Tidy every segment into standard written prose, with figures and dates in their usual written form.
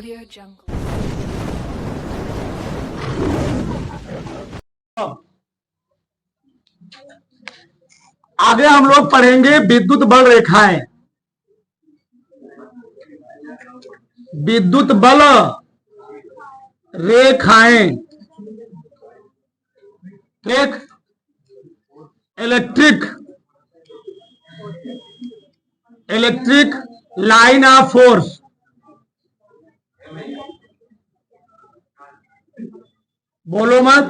Audio Jungle. आगे हम लोग पढ़ेंगे विद्युत बल रेखाएं। विद्युत बल रेखाएं एक इलेक्ट्रिक लाइन ऑफ फोर्स। बोलो मत।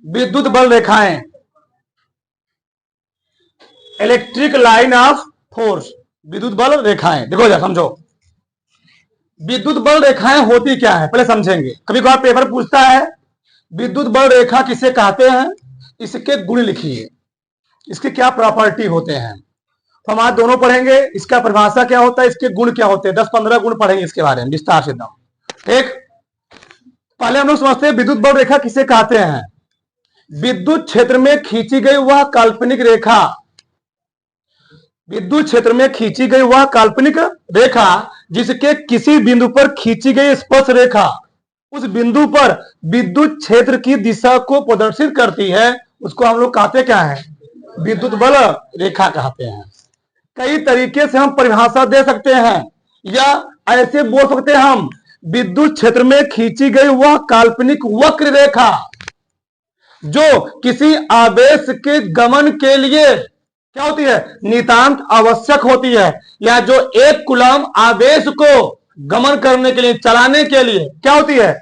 विद्युत बल रेखाएं इलेक्ट्रिक लाइन ऑफ फोर्स। विद्युत बल रेखाएं देखो जरा समझो। विद्युत बल रेखाएं होती क्या है पहले समझेंगे। कभी कभार पेपर पूछता है विद्युत बल रेखा किसे कहते हैं, इसके गुण लिखिए, इसके क्या प्रॉपर्टी होते हैं। तो हम आज दोनों पढ़ेंगे, इसका परिभाषा क्या होता है, इसके गुण क्या होते हैं। 10-15 गुण पढ़ेंगे इसके बारे में विस्तार से एकदम। ठीक, पहले हम लोग समझते हैं विद्युत बल रेखा किसे कहते हैं। विद्युत क्षेत्र में खींची गई वह काल्पनिक रेखा, विद्युत क्षेत्र में खींची गई वह काल्पनिक रेखा जिसके किसी बिंदु पर खींची गई स्पर्श रेखा उस बिंदु पर विद्युत क्षेत्र की दिशा को प्रदर्शित करती है, उसको हम लोग कहते क्या है, विद्युत बल रेखा कहते हैं। कई तरीके से हम परिभाषा दे सकते हैं या ऐसे बोल सकते हैं हम, विद्युत क्षेत्र में खींची गई वह काल्पनिक वक्र रेखा जो किसी आवेश के गमन के लिए क्या होती है, नितांत आवश्यक होती है, या जो एक कूलम आवेश को गमन करने के लिए, चलाने के लिए क्या होती है,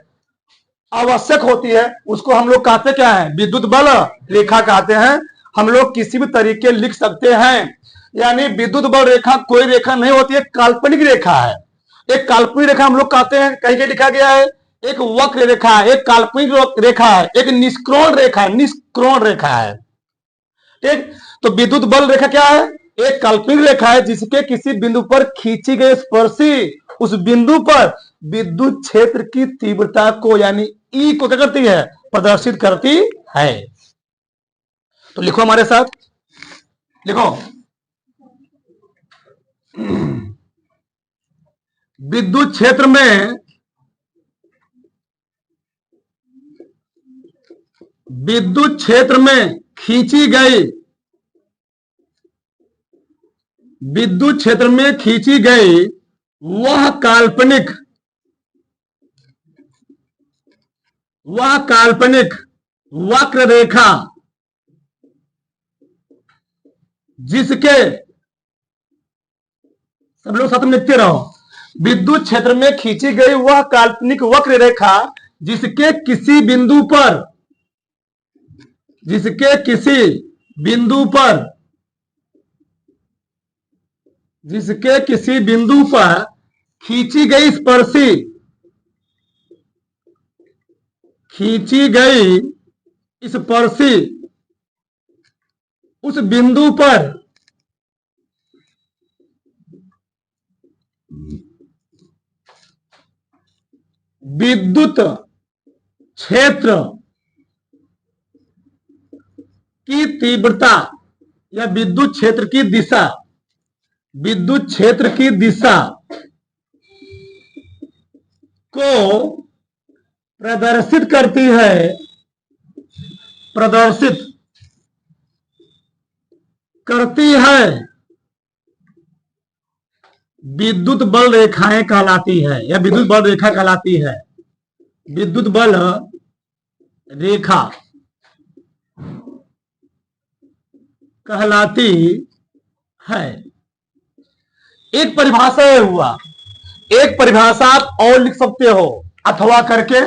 आवश्यक होती है, उसको हम लोग कहते क्या है, विद्युत बल रेखा कहते हैं। हम लोग किसी भी तरीके लिख सकते हैं, यानी विद्युत बल रेखा कोई रेखा नहीं होती है, काल्पनिक रेखा है। एक काल्पनिक रेखा हम लोग कहते हैं, कहीं कहीं लिखा गया है एक वक्र रेखा है, एक काल्पनिक रेखा है, एक निष्क्रोण रेखा है, निष्क्रोण रेखा है। ठीक, तो विद्युत बल रेखा क्या है, एक काल्पनिक रेखा है जिसके किसी बिंदु पर खींची गई स्पर्शी उस बिंदु पर विद्युत क्षेत्र की तीव्रता को यानी ई को क्या करती है, प्रदर्शित करती है। तो लिखो हमारे साथ, लिखो विद्युत क्षेत्र में विद्युत क्षेत्र में खींची गई विद्युत क्षेत्र में खींची गई वह काल्पनिक वक्र रेखा जिसके, सब लोग साथ में लिखते रहो, विद्युत क्षेत्र में खींची गई वह काल्पनिक वक्र रेखा जिसके किसी बिंदु पर खींची गई स्पर्शी उस बिंदु पर विद्युत क्षेत्र की तीव्रता या विद्युत क्षेत्र की दिशा को प्रदर्शित करती है विद्युत बल रेखाएं कहलाती है, या विद्युत बल रेखा कहलाती है। विद्युत बल रेखा कहलाती है। एक परिभाषा हुआ, एक परिभाषा आप और लिख सकते हो, अथवा करके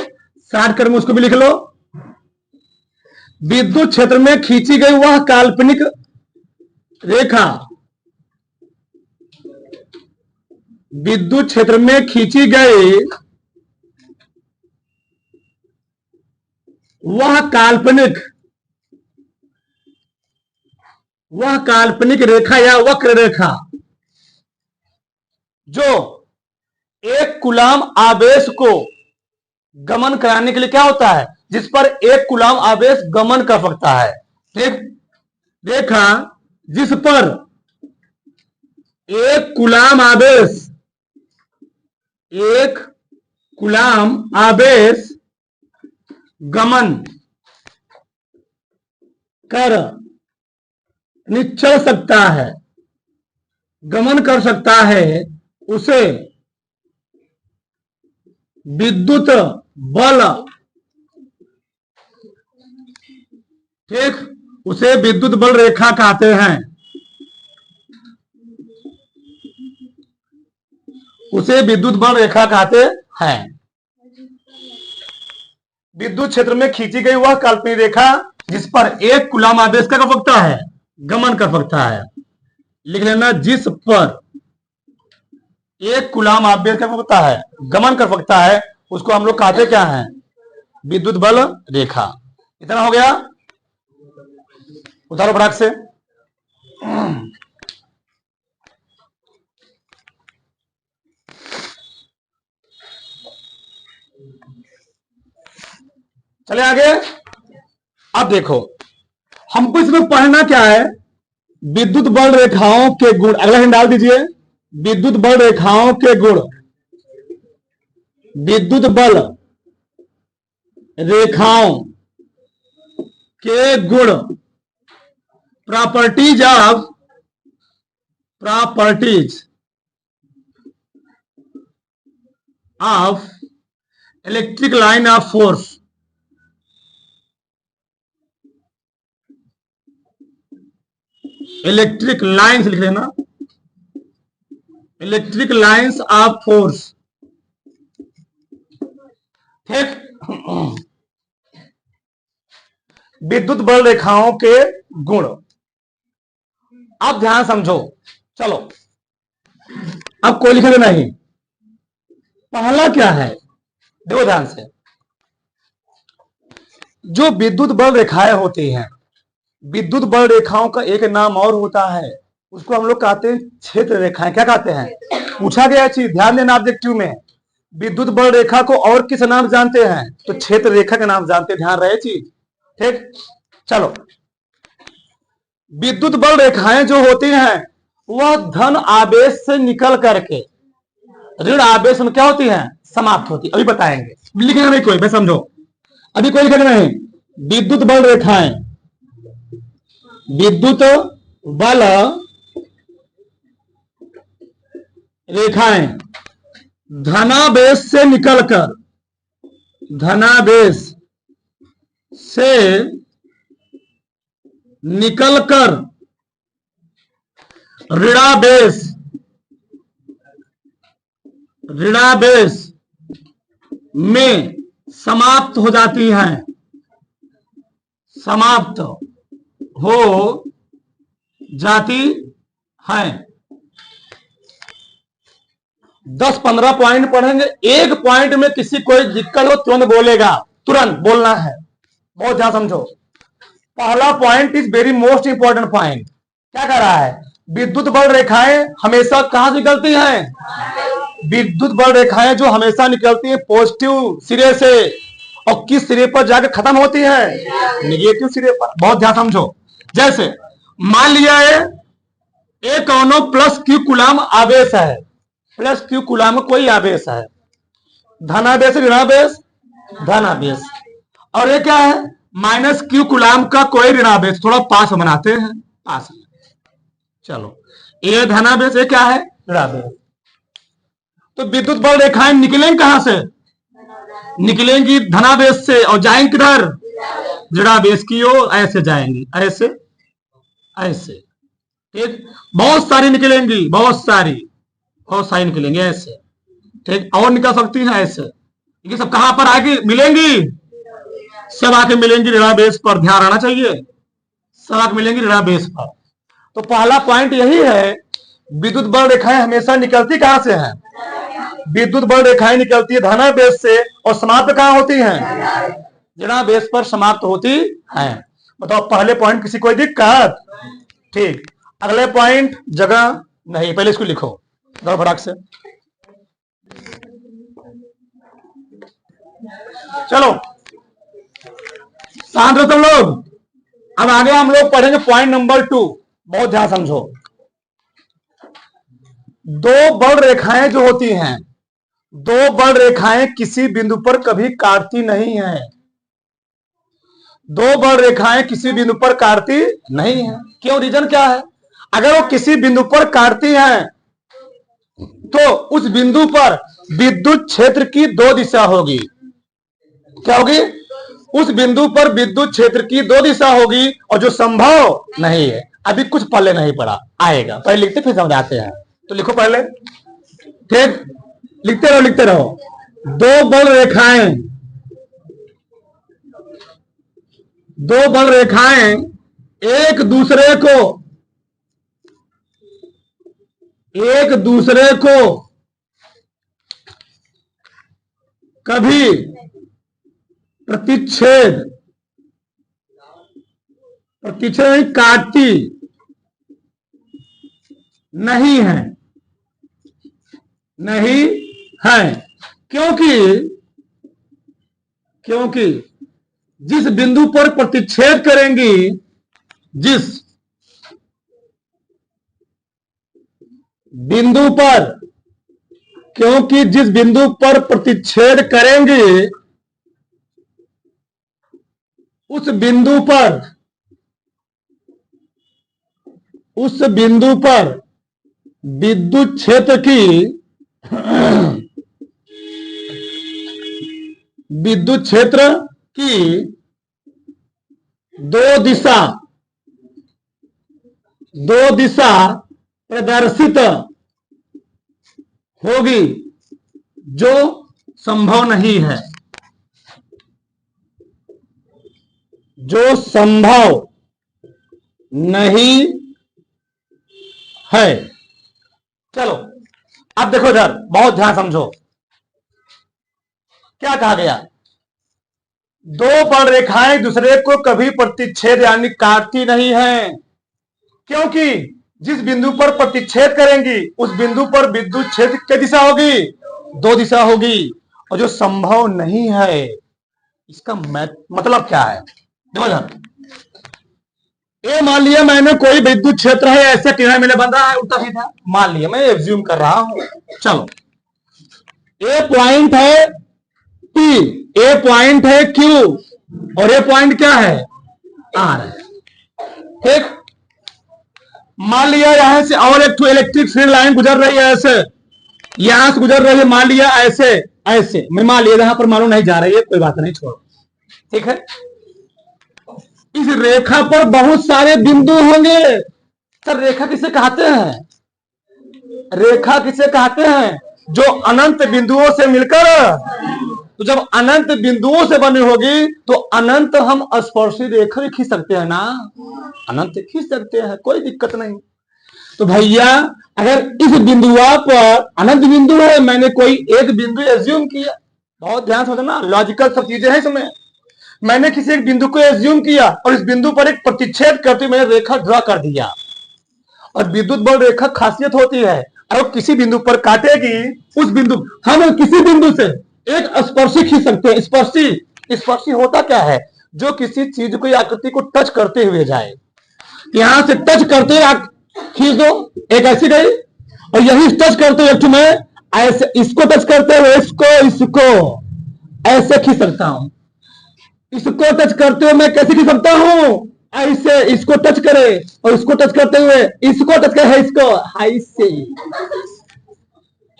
शार्ट कर में उसको भी लिख लो। विद्युत क्षेत्र में खींची गई वह काल्पनिक रेखा, विद्युत क्षेत्र में खींची गई वह काल्पनिक रेखा या वक्र रेखा जो एक कूलम आवेश को गमन कराने के लिए क्या होता है, जिस पर एक कूलम आवेश गमन कर सकता है। ठीक, रेखा जिस पर एक कूलम आवेश एक कूलाम आवेश गमन कर चल सकता है, गमन कर सकता है, उसे विद्युत बल, ठीक, उसे विद्युत बल रेखा कहते हैं, उसे विद्युत बल रेखा कहते हैं। विद्युत क्षेत्र में खींची गई वह काल्पनिक रेखा जिस पर एक कूलाम आवेश क्या कर सकता है, गमन कर सकता है। लिख लेना, जिस पर एक कूलाम आवेश क्या कर सकता है, गमन कर सकता है, उसको हम लोग कहते क्या है, विद्युत बल रेखा। इतना हो गया, उतारो फटाक से। चले आगे। अब देखो हमको इसमें पढ़ना क्या है, विद्युत बल रेखाओं के गुण। अगला हिंट डाल दीजिए, विद्युत बल रेखाओं के गुण, विद्युत बल रेखाओं के गुण, properties of electric line of force, electric lines लिख लेना, इलेक्ट्रिक लाइन्स ऑफ फोर्स, ठीक। विद्युत बल रेखाओं के गुण। अब ध्यान समझो, चलो अब कोई लिखेगा नहीं। पहला क्या है, देखो ध्यान से, जो विद्युत बल रेखाएं होती हैं, विद्युत बल रेखाओं का एक नाम और होता है, उसको हम लोग कहते हैं क्षेत्र रेखाएं। क्या कहते हैं, पूछा गया चीज, ध्यान देना ऑब्जेक्टिव में, विद्युत बल रेखा को और किस नाम जानते हैं, तो क्षेत्र रेखा का नाम जानते हैं, ध्यान रहे चीज, ठीक। चलो, विद्युत बल रेखाएं जो होती हैं वह धन आवेश से निकल करके ऋण आवेश में क्या होती हैं, समाप्त होती। अभी बताएंगे, लिखेगा नहीं कोई, मैं समझो, अभी कोई लिखेगा नहीं। विद्युत बल रेखाएं, विद्युत बल रेखाएं धनावेश से निकलकर, धनावेश से निकलकर ऋणावेश, ऋणावेश में समाप्त हो जाती हैं, समाप्त हो जाती हैं। 10-15 पॉइंट पढ़ेंगे, एक पॉइंट में किसी कोई दिक्कत हो तुरंत बोलेगा, तुरंत बोलना है, बहुत ध्यान समझो। पहला point is very most important point. क्या कह रहा है, विद्युत बल रेखाएं हमेशा कहां से निकलती हैं, विद्युत बल रेखाएं जो हमेशा निकलती हैं पॉजिटिव सिरे से, और किस सिरे पर जाकर खत्म होती है, नेगेटिव सिरे पर। बहुत ध्यान समझो, जैसे मान लिया ए कौनो प्लस क्यू कूलाम आवेश है, प्लस क्यू कूलाम कोई आवेश है, धनावेश ऋणावेश, धनावेश, और ये क्या है, माइनस क्यू कूलाम का कोई ऋणावेश, थोड़ा पास बनाते हैं, पास में। चलो, ये धनावेश, ये क्या है, ऋणावेश। तो विद्युत बल रेखाएं निकलेंगी कहां से, निकलेंगी धनावेश से, और जाएंगी किधर, ऋणावेश की ओर, ऐसे जाएंगी, ऐसे ऐसे, ठीक। बहुत सारी निकलेंगी, बहुत सारी निकलेंगी ऐसे, ठीक। और निकल सकती हैं ऐसे, ये सब कहां पर आके मिलेंगी, सब आके मिलेंगी ऋणावेश पर, ध्यान रहना चाहिए, सब आके मिलेंगी ऋणावेश पर। तो पहला पॉइंट यही है, विद्युत बल रेखाएं हमेशा निकलती कहां से हैं, विद्युत बल रेखाएं निकलती है धनावेश से, और समाप्त कहां होती हैं, ऋणावेश पर समाप्त होती हैं। बताओ, पहले पॉइंट किसी कोई दिक्कत, ठीक। अगले पॉइंट जगह नहीं, पहले इसको लिखो फटाक से। चलो शांत रहो तुम लोग। अब आगे हम लोग पढ़ेंगे पॉइंट नंबर 2, बहुत ध्यान समझो। दो बल रेखाएं जो होती हैं, दो बड़ रेखाएं किसी बिंदु पर कभी काटती नहीं है। दो बड़ रेखाएं किसी बिंदु पर काटती नहीं है। क्यों? रीजन क्या है? अगर वो किसी बिंदु पर काटती हैं तो उस बिंदु पर विद्युत क्षेत्र की दो दिशा होगी। क्या होगी? उस बिंदु पर विद्युत क्षेत्र की दो दिशा होगी, और जो संभव नहीं है। अभी कुछ पहले नहीं पढ़ा, आएगा, पहले लिखते फिर समझाते हैं। तो लिखो पहले, ठीक, लिखते रहो लिखते रहो। दो बड़ रेखाएं, दो बड़ रेखाएं एक दूसरे को कभी प्रतिच्छेद काटती नहीं है, नहीं है। क्योंकि जिस बिंदु पर प्रतिच्छेद करेंगी, जिस बिंदु पर, क्योंकि जिस बिंदु पर प्रतिच्छेद करेंगे उस बिंदु पर विद्युत क्षेत्र की दो दिशा प्रदर्शित होगी, जो संभव नहीं है। जो संभव नहीं है। चलो अब देखो इधर, बहुत ध्यान समझो। क्या कहा गया? दो बड़ रेखाएं दूसरे को कभी प्रतिच्छेद यानी काटती नहीं है, क्योंकि जिस बिंदु पर प्रतिच्छेद करेंगी उस बिंदु पर विद्युत क्षेत्र की दिशा होगी, दो दिशा होगी, और जो संभव नहीं है। इसका मतलब क्या है? देखो इधर, ये मान लिया मैंने कोई विद्युत क्षेत्र है, ऐसे किनारे मेरे बन रहा है उल्टा सीधा, मान लिया, मैं एज्यूम कर रहा हूं। चलो, ए पॉइंट है P, ए पॉइंट है Q, और ए पॉइंट क्या है? R है। ठीक, मान लिया यहां से और एक इलेक्ट्रिक फील्ड लाइन गुजर रही है, ऐसे यहां से गुजर रही है, मान लिया ऐसे मैं मान लिया, यहां पर मालूम नहीं जा रही है, कोई बात नहीं, छोड़ो। ठीक है, इस रेखा पर बहुत सारे बिंदु होंगे। सर रेखा किसे कहते हैं? रेखा किसे कहते हैं? जो अनंत बिंदुओं से मिलकर, तो जब अनंत बिंदुओं से बनी होगी तो अनंत हम स्पर्शी रेखा खींच सकते हैं ना, अनंत खींच सकते हैं, कोई दिक्कत नहीं। तो भैया अगर इस बिंदुआ पर अनंत बिंदु है, मैंने कोई एक बिंदु एज्यूम किया, बहुत ध्यान से समझना, लॉजिकल सब चीजें हैं इसमें। मैंने किसी एक बिंदु को एज्यूम किया और इस बिंदु पर एक प्रतिच्छेद करते मैंने रेखा ड्रा कर दिया। और विद्युत बल रेखा खासियत होती है, अगर किसी बिंदु पर काटेगी, उस बिंदु, हम किसी बिंदु से एक स्पर्शी खींच सकते हैं। स्पर्शी होता क्या है? जो किसी चीज को, आकृति को टच करते हुए जाए। यहां से टच करते खींच दो, एक ऐसी गई, और यही टच करते हुए मैं ऐसे इसको टच करते हुए इसको ऐसे खींच सकता हूं। इसको टच करते हुए मैं कैसे खींच सकता हूं? ऐसे, इसको टच करे और इसको टच करते हुए इसको टच करे, इसको ऐसे,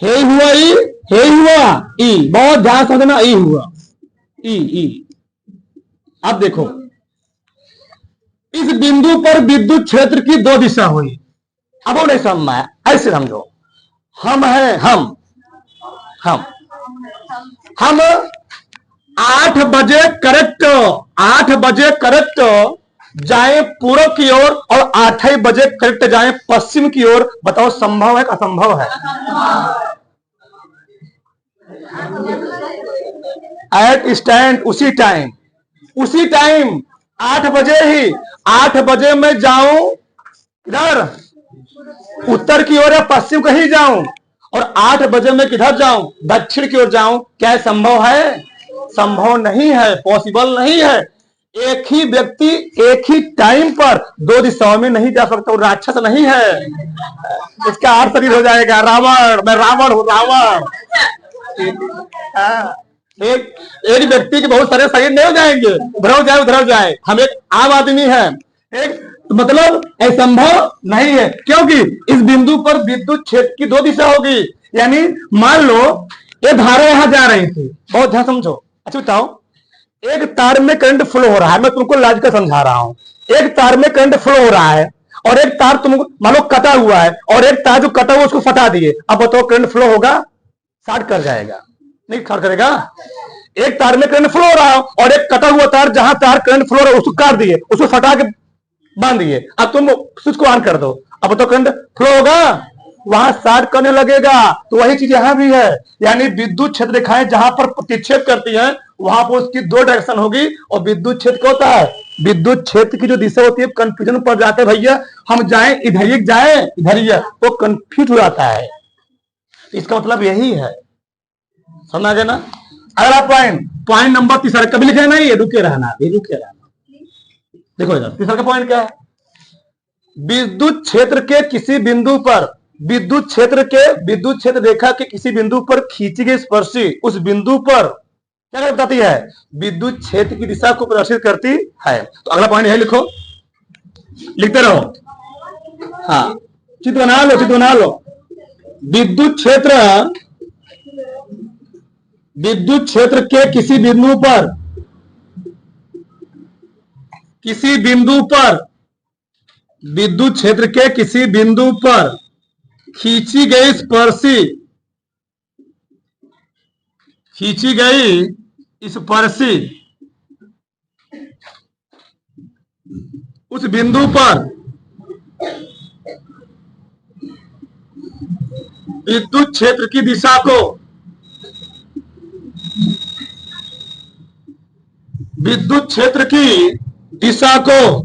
हे हुआ ई, हे हुआ ई, बहुत ध्यान समझना, ई हुआ ई। अब देखो, इस बिंदु पर विद्युत क्षेत्र की दो दिशा हुई। अब वो नहीं समझ में, ऐसे समझो, हम हैं, हम 8 बजे करेक्ट जाए पूर्व की ओर और 8 बजे करेक्ट जाए पश्चिम की ओर। बताओ संभव है कि असंभव है? एट स्टैंड, उसी टाइम 8 बजे ही, 8 बजे मैं जाऊं किधर? उत्तर की ओर या पश्चिम कहीं जाऊं, और 8 बजे मैं किधर जाऊं? दक्षिण की ओर जाऊं। क्या संभव है? संभव नहीं है, पॉसिबल नहीं है। एक ही व्यक्ति एक ही टाइम पर दो दिशाओं में नहीं जा सकता, और राक्षस नहीं है, इसका 8 शरीर हो जाएगा। रावण, मैं रावण हूं, रावण। हाँ, एक एक व्यक्ति के बहुत सारे शरीर नहीं हो जाएंगे, उधर जाए। हम एक आम आदमी है, एक मतलब असंभव नहीं है, क्योंकि इस बिंदु पर विद्युत क्षेत्र की दो दिशा होगी। यानी मान लो ये धारा यहां जा रही थी, बहुत ध्यान समझो। अच्छा बताओ, एक तार में करंट फ्लो हो रहा है, मैं तुमको लॉजिक समझा रहा हूं। एक तार में करंट फ्लो हो रहा है और एक तार तुमको मान लो कटा हुआ है, और एक तार जो कटा हुआ उसको फटा दिए। अब बताओ करंट फ्लो होगा? शॉर्ट कर जाएगा, नहीं शॉर्ट करेगा। एक तार में करंट फ्लो हो रहा है और एक कटा हुआ तार, जहां तार करंट फ्लो हो रहा है उसको काट दिए, उसको फटा के बांध दिए। अब तुम स्विच को ऑन कर दो, अब तो करंट फ्लो होगा, वहां शॉर्ट करने लगेगा। तो वही चीज यहां भी है। यानी विद्युत क्षेत्र रेखाएं जहां पर प्रतिच्छेद करती हैं वहां पर उसकी दो डायरेक्शन होगी। और विद्युत क्षेत्र क्या होता है? विद्युत क्षेत्र की जो दिशा होती है, कंफ्यूजन पड़ जाते हैं भैया, हम जाए इधर ही जाए इधर ही, वो कंफ्यूज हो जाता है। इसका मतलब यही है, समझ आ गया ना? अगला पॉइंट नंबर तीसरा, कभी लिखे नहीं है, रुके रहना, रुके रहना। देखो इधर तीसरा का पॉइंट क्या है? विद्युत क्षेत्र के किसी बिंदु पर, विद्युत क्षेत्र रेखा के किसी बिंदु पर खींची गई स्पर्शी उस बिंदु पर क्या बताती है? विद्युत क्षेत्र की दिशा को प्रदर्शित करती है। तो अगला पॉइंट है, लिखो, लिखते रहो। हाँ, चित्र बना लो। विद्युत क्षेत्र के किसी बिंदु पर विद्युत क्षेत्र के किसी बिंदु पर खींची गई स्पर्शी उस बिंदु पर विद्युत क्षेत्र की दिशा को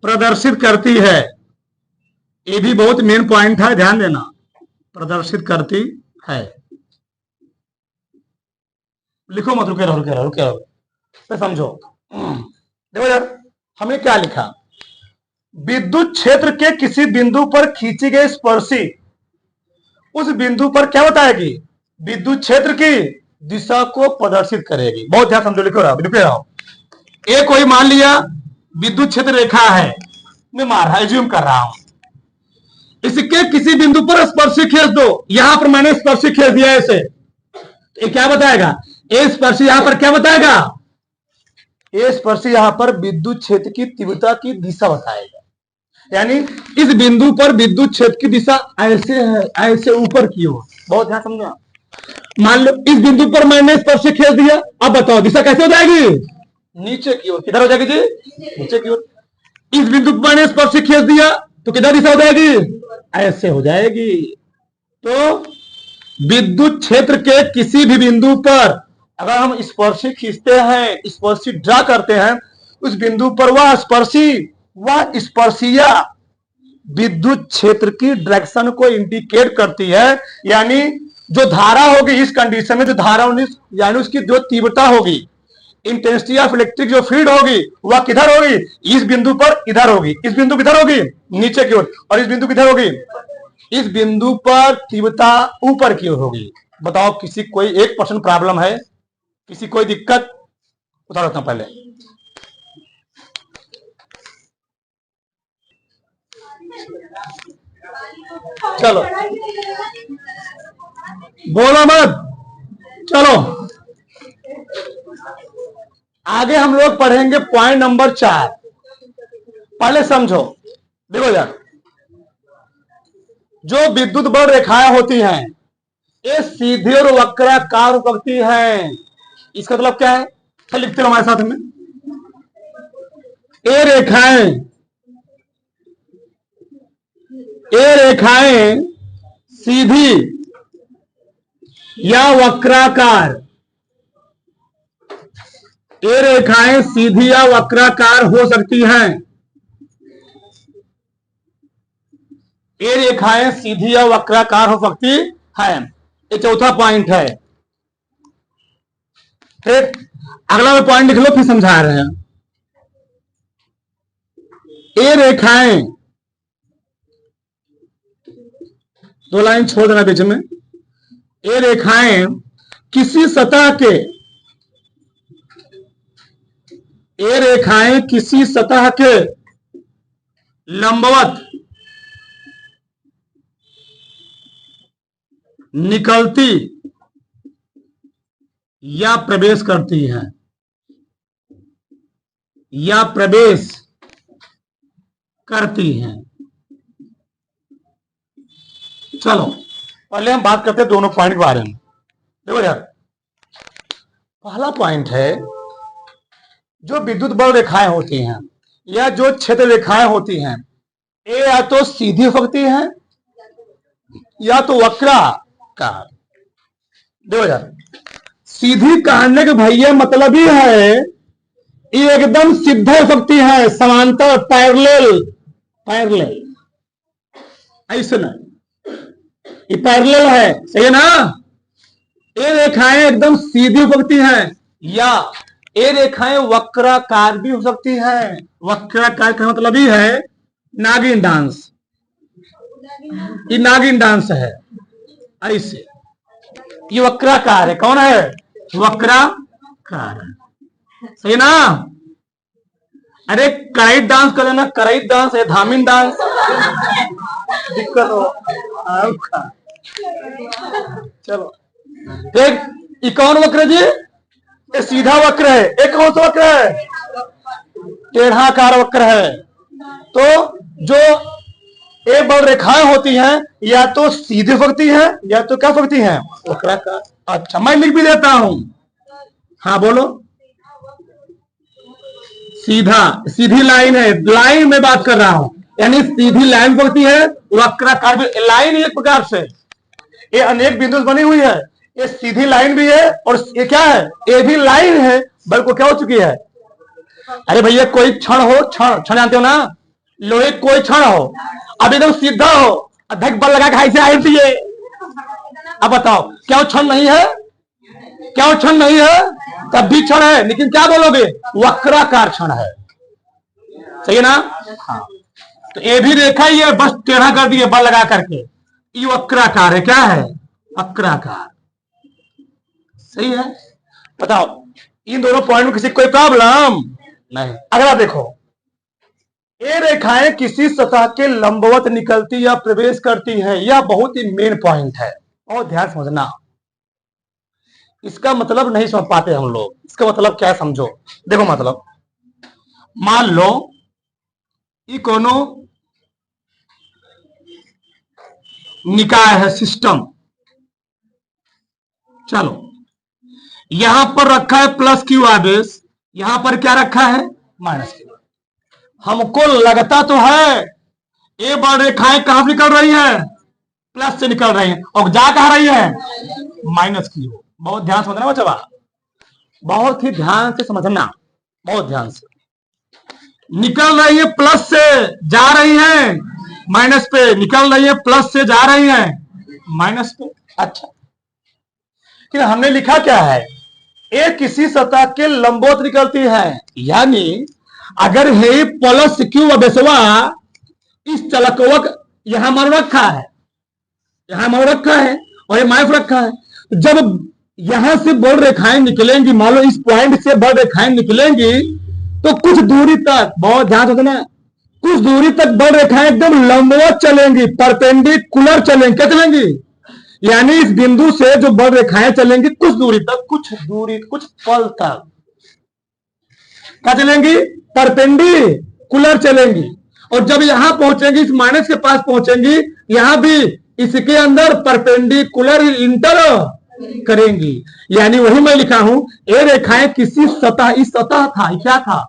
प्रदर्शित करती है। ये भी बहुत मेन पॉइंट है, ध्यान देना, प्रदर्शित करती है। लिखो मत, रुके रहो, समझो। देखो यार, हमने क्या लिखा? विद्युत क्षेत्र के किसी बिंदु पर खींची गई स्पर्शी उस बिंदु पर क्या बताएगी? विद्युत क्षेत्र की दिशा को प्रदर्शित करेगी। बहुत ध्यान समझो, लिखो रहो। एक कोई मान लिया विद्युत क्षेत्र रेखा है, मैं एज्यूम कर रहा हूं, इसके किसी बिंदु पर स्पर्शी खींच दो। यहां पर मैंने स्पर्शी खींच दिया ऐसे, ये क्या बताएगा? ए स्पर्शी यहां पर क्या बताएगा? ए स्पर्शी यहां पर विद्युत क्षेत्र की तीव्रता की दिशा बताएगा। यानी इस बिंदु पर विद्युत क्षेत्र की दिशा ऐसे है, ऐसे ऊपर की ओर। बहुत ध्यान समझना। मान लो इस बिंदु पर मैंने स्पर्शी खींच दिया, अब बताओ दिशा कैसे हो जाएगी? नीचे की ओर। किधर हो जाएगी जी? नीचे की ओर। इस बिंदु पर मैंने स्पर्शी खींच दिया तो किधर दिशा हो जाएगी? ऐसे हो जाएगी। तो विद्युत क्षेत्र के किसी भी बिंदु पर अगर हम स्पर्शी खींचते हैं, स्पर्शी ड्रा करते हैं, उस बिंदु पर वह स्पर्शिया विद्युत क्षेत्र की डायरेक्शन को इंडिकेट करती है। यानी जो धारा होगी इस कंडीशन में, जो धारा यानी उसकी जो तीव्रता होगी, इंटेंसिटी ऑफ इलेक्ट्रिक जो फील्ड होगी वह किधर होगी? इस बिंदु पर इधर होगी। इस बिंदु किधर होगी? नीचे की ओर। और इस बिंदु किधर होगी? इस बिंदु पर तीव्रता ऊपर की ओर होगी। बताओ, किसी कोई 1% प्रॉब्लम है? किसी कोई दिक्कत? उतारो रखना पहले। चलो बोलो मत, चलो आगे हम लोग पढ़ेंगे पॉइंट नंबर 4। पहले समझो, देखो यार, जो विद्युत बल रेखाएं होती हैं ये सीधी और वक्राकार होती हैं। इसका मतलब क्या है? तो लिखते रहो हमारे साथ में। ये रेखाएं सीधी या वक्राकार, ये रेखाएं सीधी या वक्राकार हो सकती हैं। ये रेखाएं सीधी या वक्राकार हो सकती हैं। ये चौथा पॉइंट है। ठीक, अगला पॉइंट लिख लो, फिर समझा रहे हैं। ये रेखाएं दो लाइन छोड़ देना बीच में। ये रेखाएं किसी सतह के, ये रेखाएं किसी सतह के लंबवत निकलती या प्रवेश करती हैं, या प्रवेश करती हैं। चलो पहले हम बात करते हैं दोनों पॉइंट के बारे में। देखो यार, पहला पॉइंट है जो विद्युत बल रेखाएं होती हैं या जो क्षेत्र रेखाएं होती हैं, ये या तो सीधी हो सकती हैं या तो वक्राकार। देखो यार, सीधी कहने के भैया मतलब ही है ये एकदम सीधा हो सकती है, समांतर, पैरेलल। पैरेलल ऐसे ना, ये पैरेलल है, सही है ना। ये रेखाएं एकदम सीधी हो सकती हैं या ये रेखाएं वक्राकार भी हो सकती हैं। वक्राकार का मतलब ही है नागिन डांस, ये नागिन डांस है ऐसे। ये वक्राकार है, कौन है? वक्राकार, सही ना। अरे कराइट डांस कर लेना, कराइट डांस है, धामिन डांस दिक्कत हो। चलो एक कौन वक्र जी? ये सीधा वक्र है। एक कौन सा वक्र है? टेढ़ाकार वक्र है। तो जो ये बल रेखाएं होती हैं या तो सीधी सकती हैं या तो क्या सकती हैं? वक्राकार। अच्छा मैं लिख भी देता हूं, हाँ बोलो। सीधा, सीधी लाइन है, लाइन में बात कर रहा हूं, यानी सीधी लाइन बनती है, वक्राकार भी। लाइन एक प्रकार से ये अनेक बिंदु बनी हुई है, ये सीधी लाइन भी है और ये क्या है? ये भी लाइन है, बल्कि क्या हो चुकी है? अरे भैया कोई क्षण हो, क्षण जानते हो ना, लोहे कोई क्षण हो, अब एकदम सीधा हो, अधिक बल लगा के ऐसे आई थी ये। अब बताओ क्या वो क्षण नहीं है? क्या वो क्षण नहीं है? तब भी क्षण है, लेकिन क्या बोलोगे? वक्राकार क्षण है, सही है ना। हाँ। तो ये भी रेखा ही है, बस टेढ़ा कर दिए बल लगा करके, ये वक्राकार है। क्या है? वक्राकार, सही है। बताओ इन दोनों पॉइंट में किसी कोई प्रॉब्लम नहीं। अगला देखो, ये रेखाएं किसी सतह के लंबवत निकलती या प्रवेश करती हैं, यह बहुत ही मेन पॉइंट है और ध्यान समझना। इसका मतलब नहीं समझ पाते हम लोग, इसका मतलब क्या है समझो। देखो मतलब मान लो ये कोनो निकाय है, सिस्टम। चलो यहां पर रखा है प्लस क्यू आवेश, यहां पर क्या रखा है? Minus Q. हमको लगता तो है ये बल रेखाएं कहां से निकल रही है? प्लस से निकल रही है, और जा कहां रही है? Minus Q. बहुत ध्यान समझना बच्चा, बहुत ही ध्यान से समझना, बहुत ध्यान से। निकल रही है प्लस से, जा रही है माइनस पे, निकल रही है प्लस से, जा रही है माइनस पे। अच्छा कि हमने लिखा क्या है? ये किसी सतह के लंबवत निकलती है, यानी अगर है प्लस क्यू अवेशवा इस चलकवक यहां मान रखा है, यहां मान रखा है और ये माइनस रखा है। जब यहां से बल रेखाएं निकलेंगी, मान लो इस पॉइंट से बल रेखाएं निकलेंगी, तो कुछ दूरी तक, बहुत ध्यान से देना, कुछ दूरी तक बल रेखाएं एकदम लंबवत चलेंगी, परपेंडिकुलर चलेंगी। क्या चलेंगी? यानी इस बिंदु से जो बल रेखाएं चलेंगी कुछ दूरी तक, कुछ दूरी, कुछ पल तक क्या चलेंगी? परपेंडिकुलर चलेंगी। और जब यहां पहुंचेंगी, इस माइनस के पास पहुंचेंगी, यहां भी इसके अंदर परपेंडिकुलर इंटर करेंगी। यानी वही मैं लिखा हूं, ये रेखाएं किसी सतह, इस सतह था, क्या था?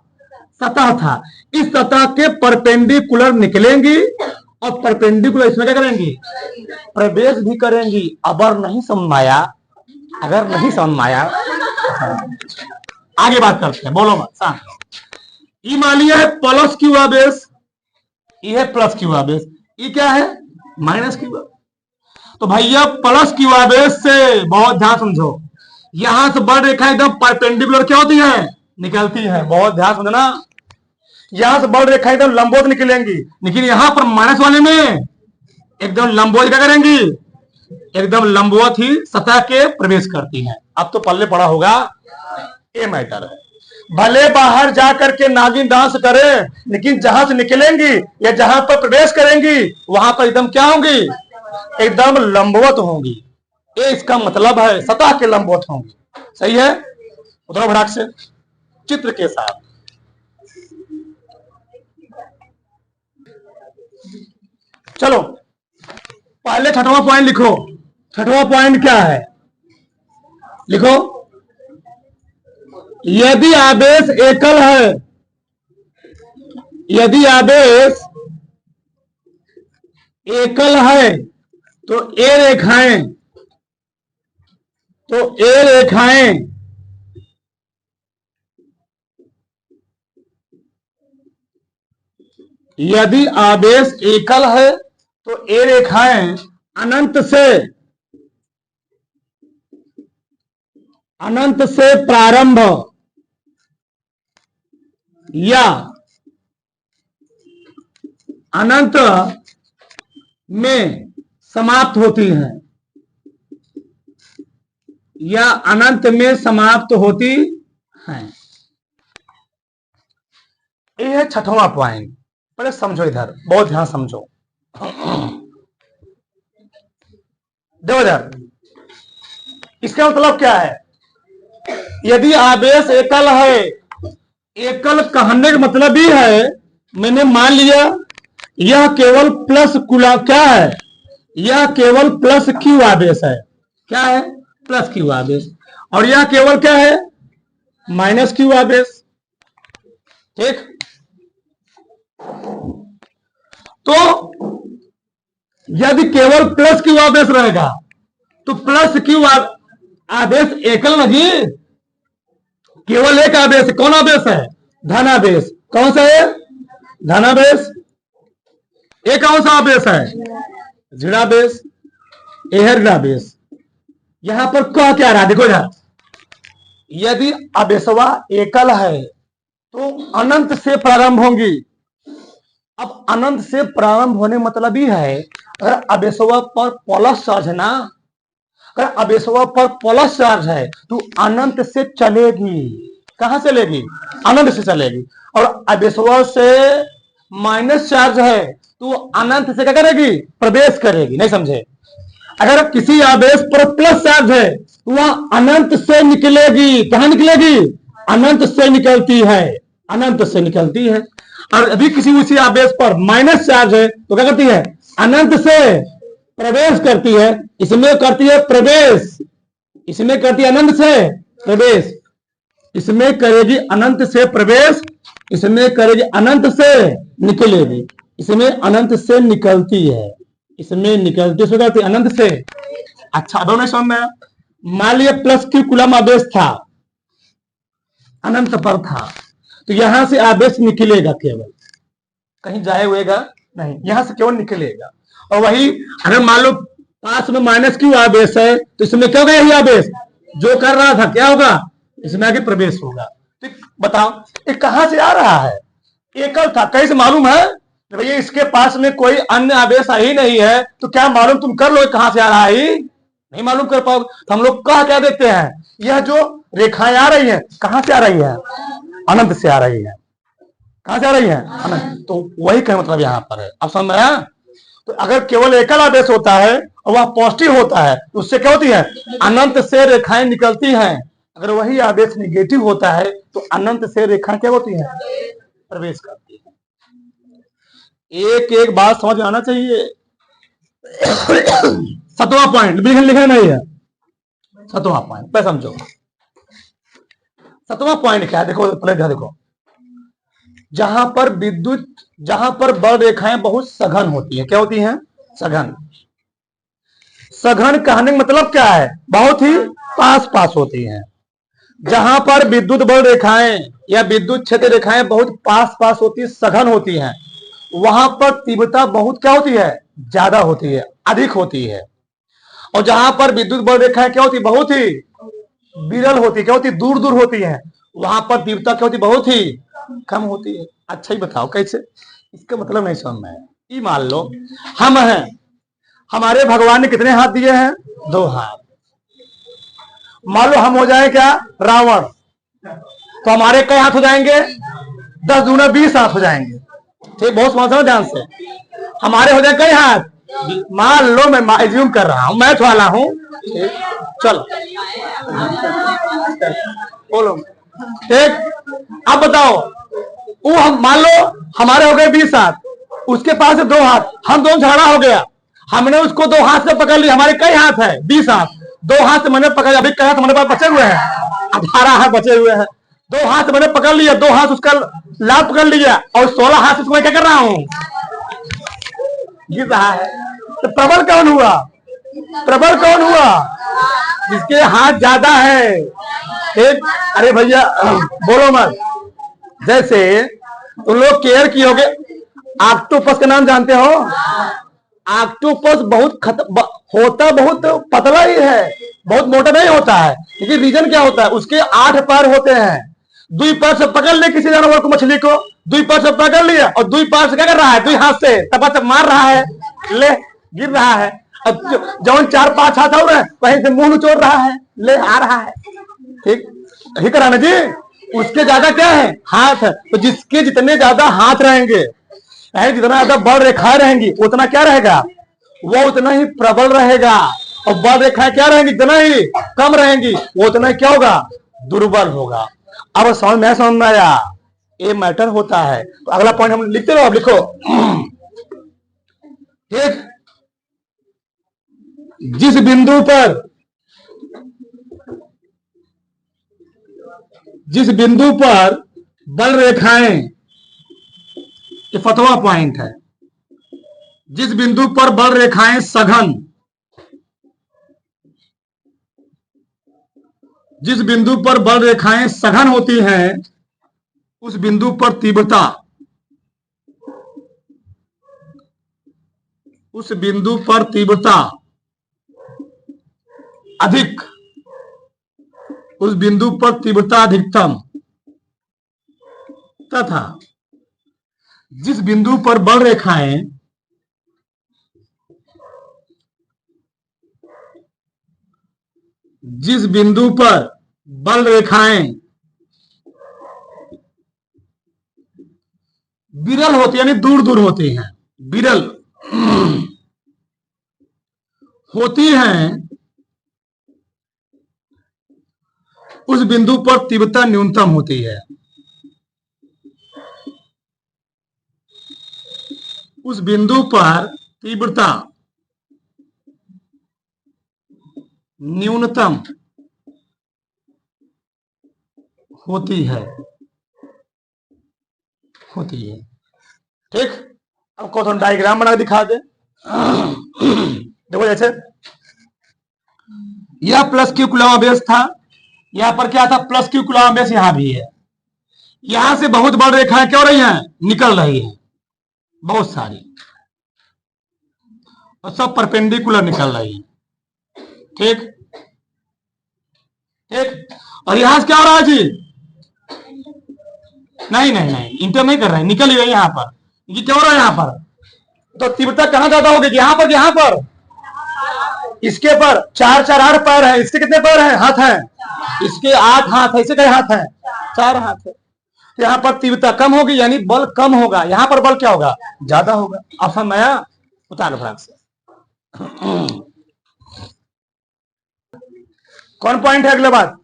सतह था, इस सतह के परपेंडिकुलर निकलेंगी और परपेंडिकुलर इसमें क्या करेंगी? प्रवेश भी करेंगी। अगर नहीं समझ आया, अगर नहीं समझ आया आगे बात करते हैं, बोलो मत, शांत रहो। ये मान लिया है प्लस क्यू आवेश, ये है प्लस क्यू आवेश, ये क्या है? Minus Q. तो भैया प्लस क्यू आवेश से, बहुत ध्यान समझो, यहां से बल रेखा एकदम परपेंडिकुलर क्या होती है? निकलती है। बहुत ध्यान समझना, यहां से बल रेखा एकदम लंबवत निकलेंगी, लेकिन यहां पर माइनस वाले में एकदम लंबवत क्या करेंगी, एकदम लंबवत ही सतह के प्रवेश करती हैं। अब तो पल्ले पड़ा होगा, ये मैटर है। भले बाहर जा करके नागिन डांस करे, लेकिन जहां से निकलेंगी या जहां पर प्रवेश करेंगी वहां पर एकदम क्या होंगी, एकदम लंबवत होंगी। ये इसका मतलब है, सतह के लंबवत होंगी। सही है, उधर भड़ाक से चित्र के साथ। चलो पहले छठवां पॉइंट लिखो। छठवां पॉइंट क्या है, लिखो, यदि आवेश एकल है, यदि आवेश एकल है तो ए रेखाएं, तो ए रेखाएं यदि आवेश एकल है तो ए रेखाएं अनंत से प्रारंभ या अनंत में समाप्त होती हैं, या अनंत में समाप्त होती हैं। यह है छठवां पॉइंट। पहले समझो, इधर बहुत ध्यान समझो। देखो इधर, इसका मतलब क्या है, यदि आवेश एकल है, एकल कहने का मतलब ही है, मैंने मान लिया यह केवल प्लस क्या है, यह केवल प्लस क्यू आवेश है। क्या है, प्लस क्यू आवेश। और यह केवल क्या है, माइनस क्यू आवेश। ठीक, तो यदि केवल प्लस क्यू आवेश रहेगा तो प्लस क्यू आवेश एकल नहीं, केवल एक आवेश। कौन आवेश है, धनावेश। कौन सा है, धनावेश। एक कौन सा आवेश है, ऋणावेश। यह है ऋणावेश। यहां पर क्या रहा, देखो यार, यदि आवेशवा एकल है तो अनंत से प्रारंभ होंगी। अब अनंत से प्रारंभ होने मतलब ही है, अगर आवेशवा पर प्लस चार्ज है ना, अगर आवेशवा पर प्लस चार्ज है तो अनंत से चलेगी। कहां चलेगी, अनंत से चलेगी। और आवेशवा से माइनस चार्ज है तो अनंत से क्या करेगी, प्रवेश करेगी। नहीं समझे, अगर किसी आवेश पर प्लस चार्ज है तो वह अनंत से निकलेगी। कहां निकलेगी, अनंत से निकलती है, अनंत से निकलती है। और अभी किसी उसी आवेश पर माइनस चार्ज है तो क्या करती है, अनंत से प्रवेश करती है। इसमें करती है प्रवेश, इसमें करती है अनंत से प्रवेश, इसमें करेगी अनंत से प्रवेश, इसमें करेगी अनंत से निकलेगी, इसमें अनंत से निकलती है, इसमें निकलती से करती अनंत से। अच्छा, दोनों समझ में। मान लिया प्लस क्यू कूलम आवेश था, अनंत पर था, तो यहां से आवेश निकलेगा, केवल कहीं जाए हुएगा नहीं, यहां से केवल निकलेगा। और वही अगर मान लो पास में माइनस क्यू आवेश है तो इसमें क्या होगा, यही आवेश जो कर रहा था क्या होगा, इसमें आगे प्रवेश होगा। तो बताओ ये कहां से आ रहा है, एकल था, कहीं से मालूम है भैया, इसके पास में कोई अन्य आवेश ही नहीं है, तो क्या मालूम, तुम कर लो कहां से आ रहा है, नहीं मालूम कर पाओगे। तो हम लोग कहा क्या देते हैं, यह जो रेखाएं आ रही हैं कहां से आ रही है, अनंत से आ रही है। कहां से आ रही है, अनंत। तो वही का मतलब यहां पर है। अब समझ में आया। तो अगर केवल एकल आवेश होता है और वह पॉजिटिव होता है तो उससे क्या होती है, अनंत से रेखाएं निकलती हैं। अगर वही आवेश निगेटिव होता है तो अनंत से रेखाएं क्या होती हैं, प्रवेश करती है। एक एक बात समझ आना चाहिए। सतवां पॉइंट लिखा नहीं है, सतवां पॉइंट पे समझो। सतवां पॉइंट क्या है, देखो पहले देखो, जहां पर विद्युत, जहां पर बल रेखाएं बहुत सघन होती है, क्या होती हैं, सघन। सघन कहने का मतलब क्या है, बहुत ही पास पास होती हैं। जहां पर विद्युत बल रेखाएं या विद्युत क्षेत्र रेखाएं बहुत पास पास होती है, सघन होती हैं, वहां पर तीव्रता बहुत क्या होती है, ज्यादा होती है, अधिक होती है। और जहां पर विद्युत बल रेखाएं क्या होती है, बहुत ही विरल होती है, क्या होती है, दूर दूर होती है, वहां पर तीव्रता क्या होती है, बहुत ही कम होती है। अच्छा ही बताओ कैसे, इसका मतलब नहीं समझ में है। मान लो हम हैं, हमारे भगवान ने कितने हाथ दिए हैं? 2 हाथ। मान लो हम हो जाए क्या? रावण, तो हमारे कई हाथ हो जाएंगे? 10 दूना 20 हाथ हो जाएंगे। ठीक, बहुत समझ ध्यान से। हमारे हो जाए कई हाथ? मान लो मैं एज्यूम कर रहा हूं, मैथ वाला हूं। चलो बोलो। ठीक, अब बताओ, वो हम मान लो हमारे हो गए 20 हाथ, उसके पास है 2 हाथ, हम दोनों झगड़ा हो गया, हमने उसको 2 हाथ से पकड़ लिया। हमारे कई हाथ है? 20 हाथ। 2 हाथ से मैंने पकड़, अभी कई हाथ हमारे पास बचे हुए हैं? 18 हाथ बचे हुए हैं। 2 हाथ से मैंने पकड़ लिया, 2 हाथ उसका लाभ पकड़ लिया, और 16 हाथ से मैं क्या कर रहा हूं? गिर रहा है। तो प्रबल कौन हुआ? प्रबल कौन हुआ? जिसके हाथ ज्यादा है। एक, अरे भैया बोलो मत। जैसे तुम लोग केयर की होगे, ऑक्टोपस का नाम जानते हो? ऑक्टोपस होता बहुत पतला ही है, बहुत मोटा नहीं होता है। लेकिन रीजन क्या होता है? उसके 8 पैर होते हैं। 2 पैर से पकड़ ले किसी जानवर को, मछली को 2 पैर से पकड़ लिया, और 2 पैर से क्या कर रहा है? 2 हाथ से तपा मार रहा है, ले गिर रहा है। अब जौन 4-5 हाथ हो रहे हैं, कहीं से मुंह निचोड़ रहा है, ले आ रहा है। ठीक ही कराना जी। उसके ज्यादा क्या है? हाथ है। तो जिसके जितने ज्यादा हाथ रहेंगे, जितना ज्यादा बल रेखाएं रहेंगी, उतना क्या रहेगा? वो उतना ही प्रबल रहेगा। और बल रेखाएं क्या रहेंगी? जितना ही कम रहेंगी, वो उतना ही क्या होगा? दुर्बल होगा। अब समझ में आया? ये मैटर होता है। तो अगला पॉइंट हम लिखते रहो, अब लिखो। ठीक, जिस बिंदु पर बल रेखाएं, ये 5वां पॉइंट है। जिस बिंदु पर बल रेखाएं सघन, जिस बिंदु पर बल रेखाएं सघन होती हैं, उस बिंदु पर तीव्रता, उस बिंदु पर तीव्रता अधिक, उस बिंदु पर तीव्रता अधिकतम, तथा जिस बिंदु पर बल रेखाएं जिस बिंदु पर बल रेखाएं विरल होती, यानी दूर दूर होती हैं, विरल होती हैं, उस बिंदु पर तीव्रता न्यूनतम होती है। उस बिंदु पर तीव्रता न्यूनतम होती है। ठीक, अब को डायग्राम बना दिखा दे। देखो, जैसे यह प्लस क्यू कूलम बेस था, यहां पर क्या था? प्लस क्यू कूलम बेस यहां भी है। यहां से बहुत बड़ी रेखाएं क्या हो रही हैं? निकल रही हैं, बहुत सारी, और सब परपेंडिकुलर निकल रही है। ठीक, और यहां से क्या हो रहा है जी? नहीं, इंटर नहीं कर रहे हैं, निकल ही रही है यहां पर। ये क्या हो रहा है यहां पर? तो तीव्रता कहां ज्यादा होगी? यहां पर इसके पर 4-4-8 पैर है, इसके कितने पैर हैं? हाथ हैं। इसके 8 हाथ है, इसके कई हाथ हैं? 4 हाथ है। यहां पर तीव्रता कम होगी, यानी बल कम होगा। यहां पर बल क्या होगा? ज्यादा होगा। ऑप्शन नया उतार भाग से। कौन पॉइंट है? अगले बात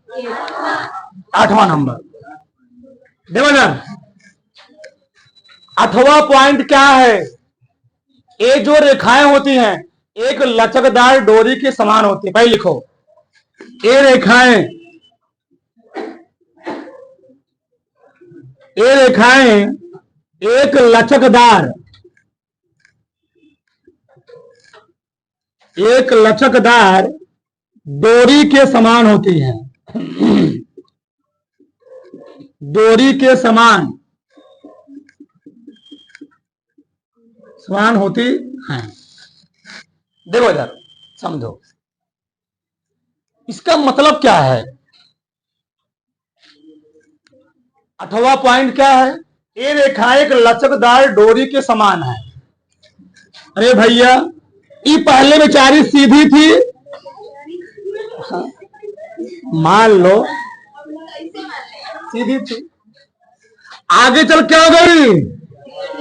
8वां नंबर। देखो ना, 8वां पॉइंट क्या है? ये जो रेखाएं होती हैं, एक लचकदार डोरी के समान होती है। भाई लिखो, ये रेखाएं एक लचकदार डोरी के समान होती हैं। डोरी के समान होती हैं। देखो इधर समझो, इसका मतलब क्या है? 8वां पॉइंट क्या है? ये रेखा एक लचकदार डोरी के समान है। अरे भैया, ये पहले बेचारी सीधी थी, मान लो सीधी थी, आगे चल क्या हो गई,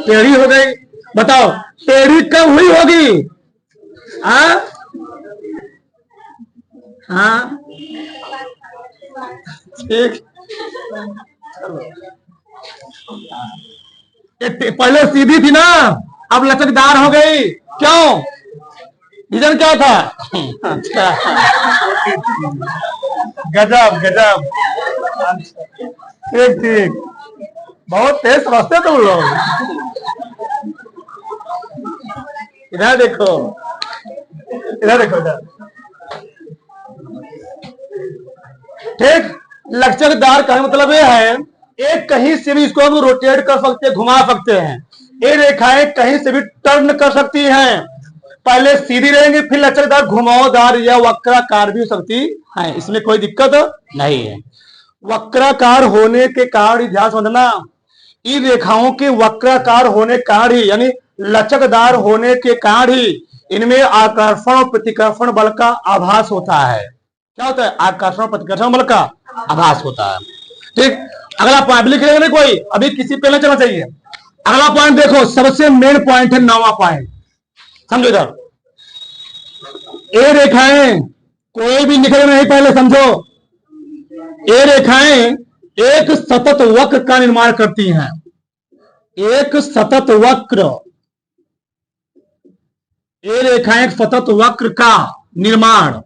टेढ़ी हो गई। बताओ टेढ़ी कब हुई होगी? हाँ हाँ ठीक, पहले सीधी थी ना, अब लचकदार हो गई, क्यों? रीजन क्या था? अच्छा, गजब गजब, ठीक ठीक, बहुत तेज समझते तुम लोग। इधर देखो, इधर देखो, इधर ठीक। लचकदार का मतलब यह है, एक कहीं से भी इसको हम रोटेट कर सकते हैं, घुमा सकते हैं। ये रेखाएं कहीं से भी टर्न कर सकती हैं, पहले सीधी रहेंगी फिर लचकदार, घुमावदार या वक्राकार भी हो सकती है, इसमें कोई दिक्कत नहीं है। वक्राकार होने के कारण ध्यान समझना, इन रेखाओं के वक्राकार होने के कारण ही, यानी लचकदार होने के कारण ही इनमें आकर्षण और प्रतिकर्षण बल का आभास होता है। क्या होता है? आकर्षण और प्रतिकर्षण बल का आभास होता है। ठीक, अगला पॉइंट लिख लेंगे कोई, अभी किसी पे नहीं चलना चाहिए। अगला पॉइंट देखो, सबसे मेन पॉइंट है 9वां पॉइंट, समझो इधर। ये रेखाएं कोई भी निकल नहीं, पहले समझो। ये रेखाएं एक सतत वक्र का निर्माण करती हैं, एक सतत वक्र, ये रेखाएं एक सतत वक्र का निर्माण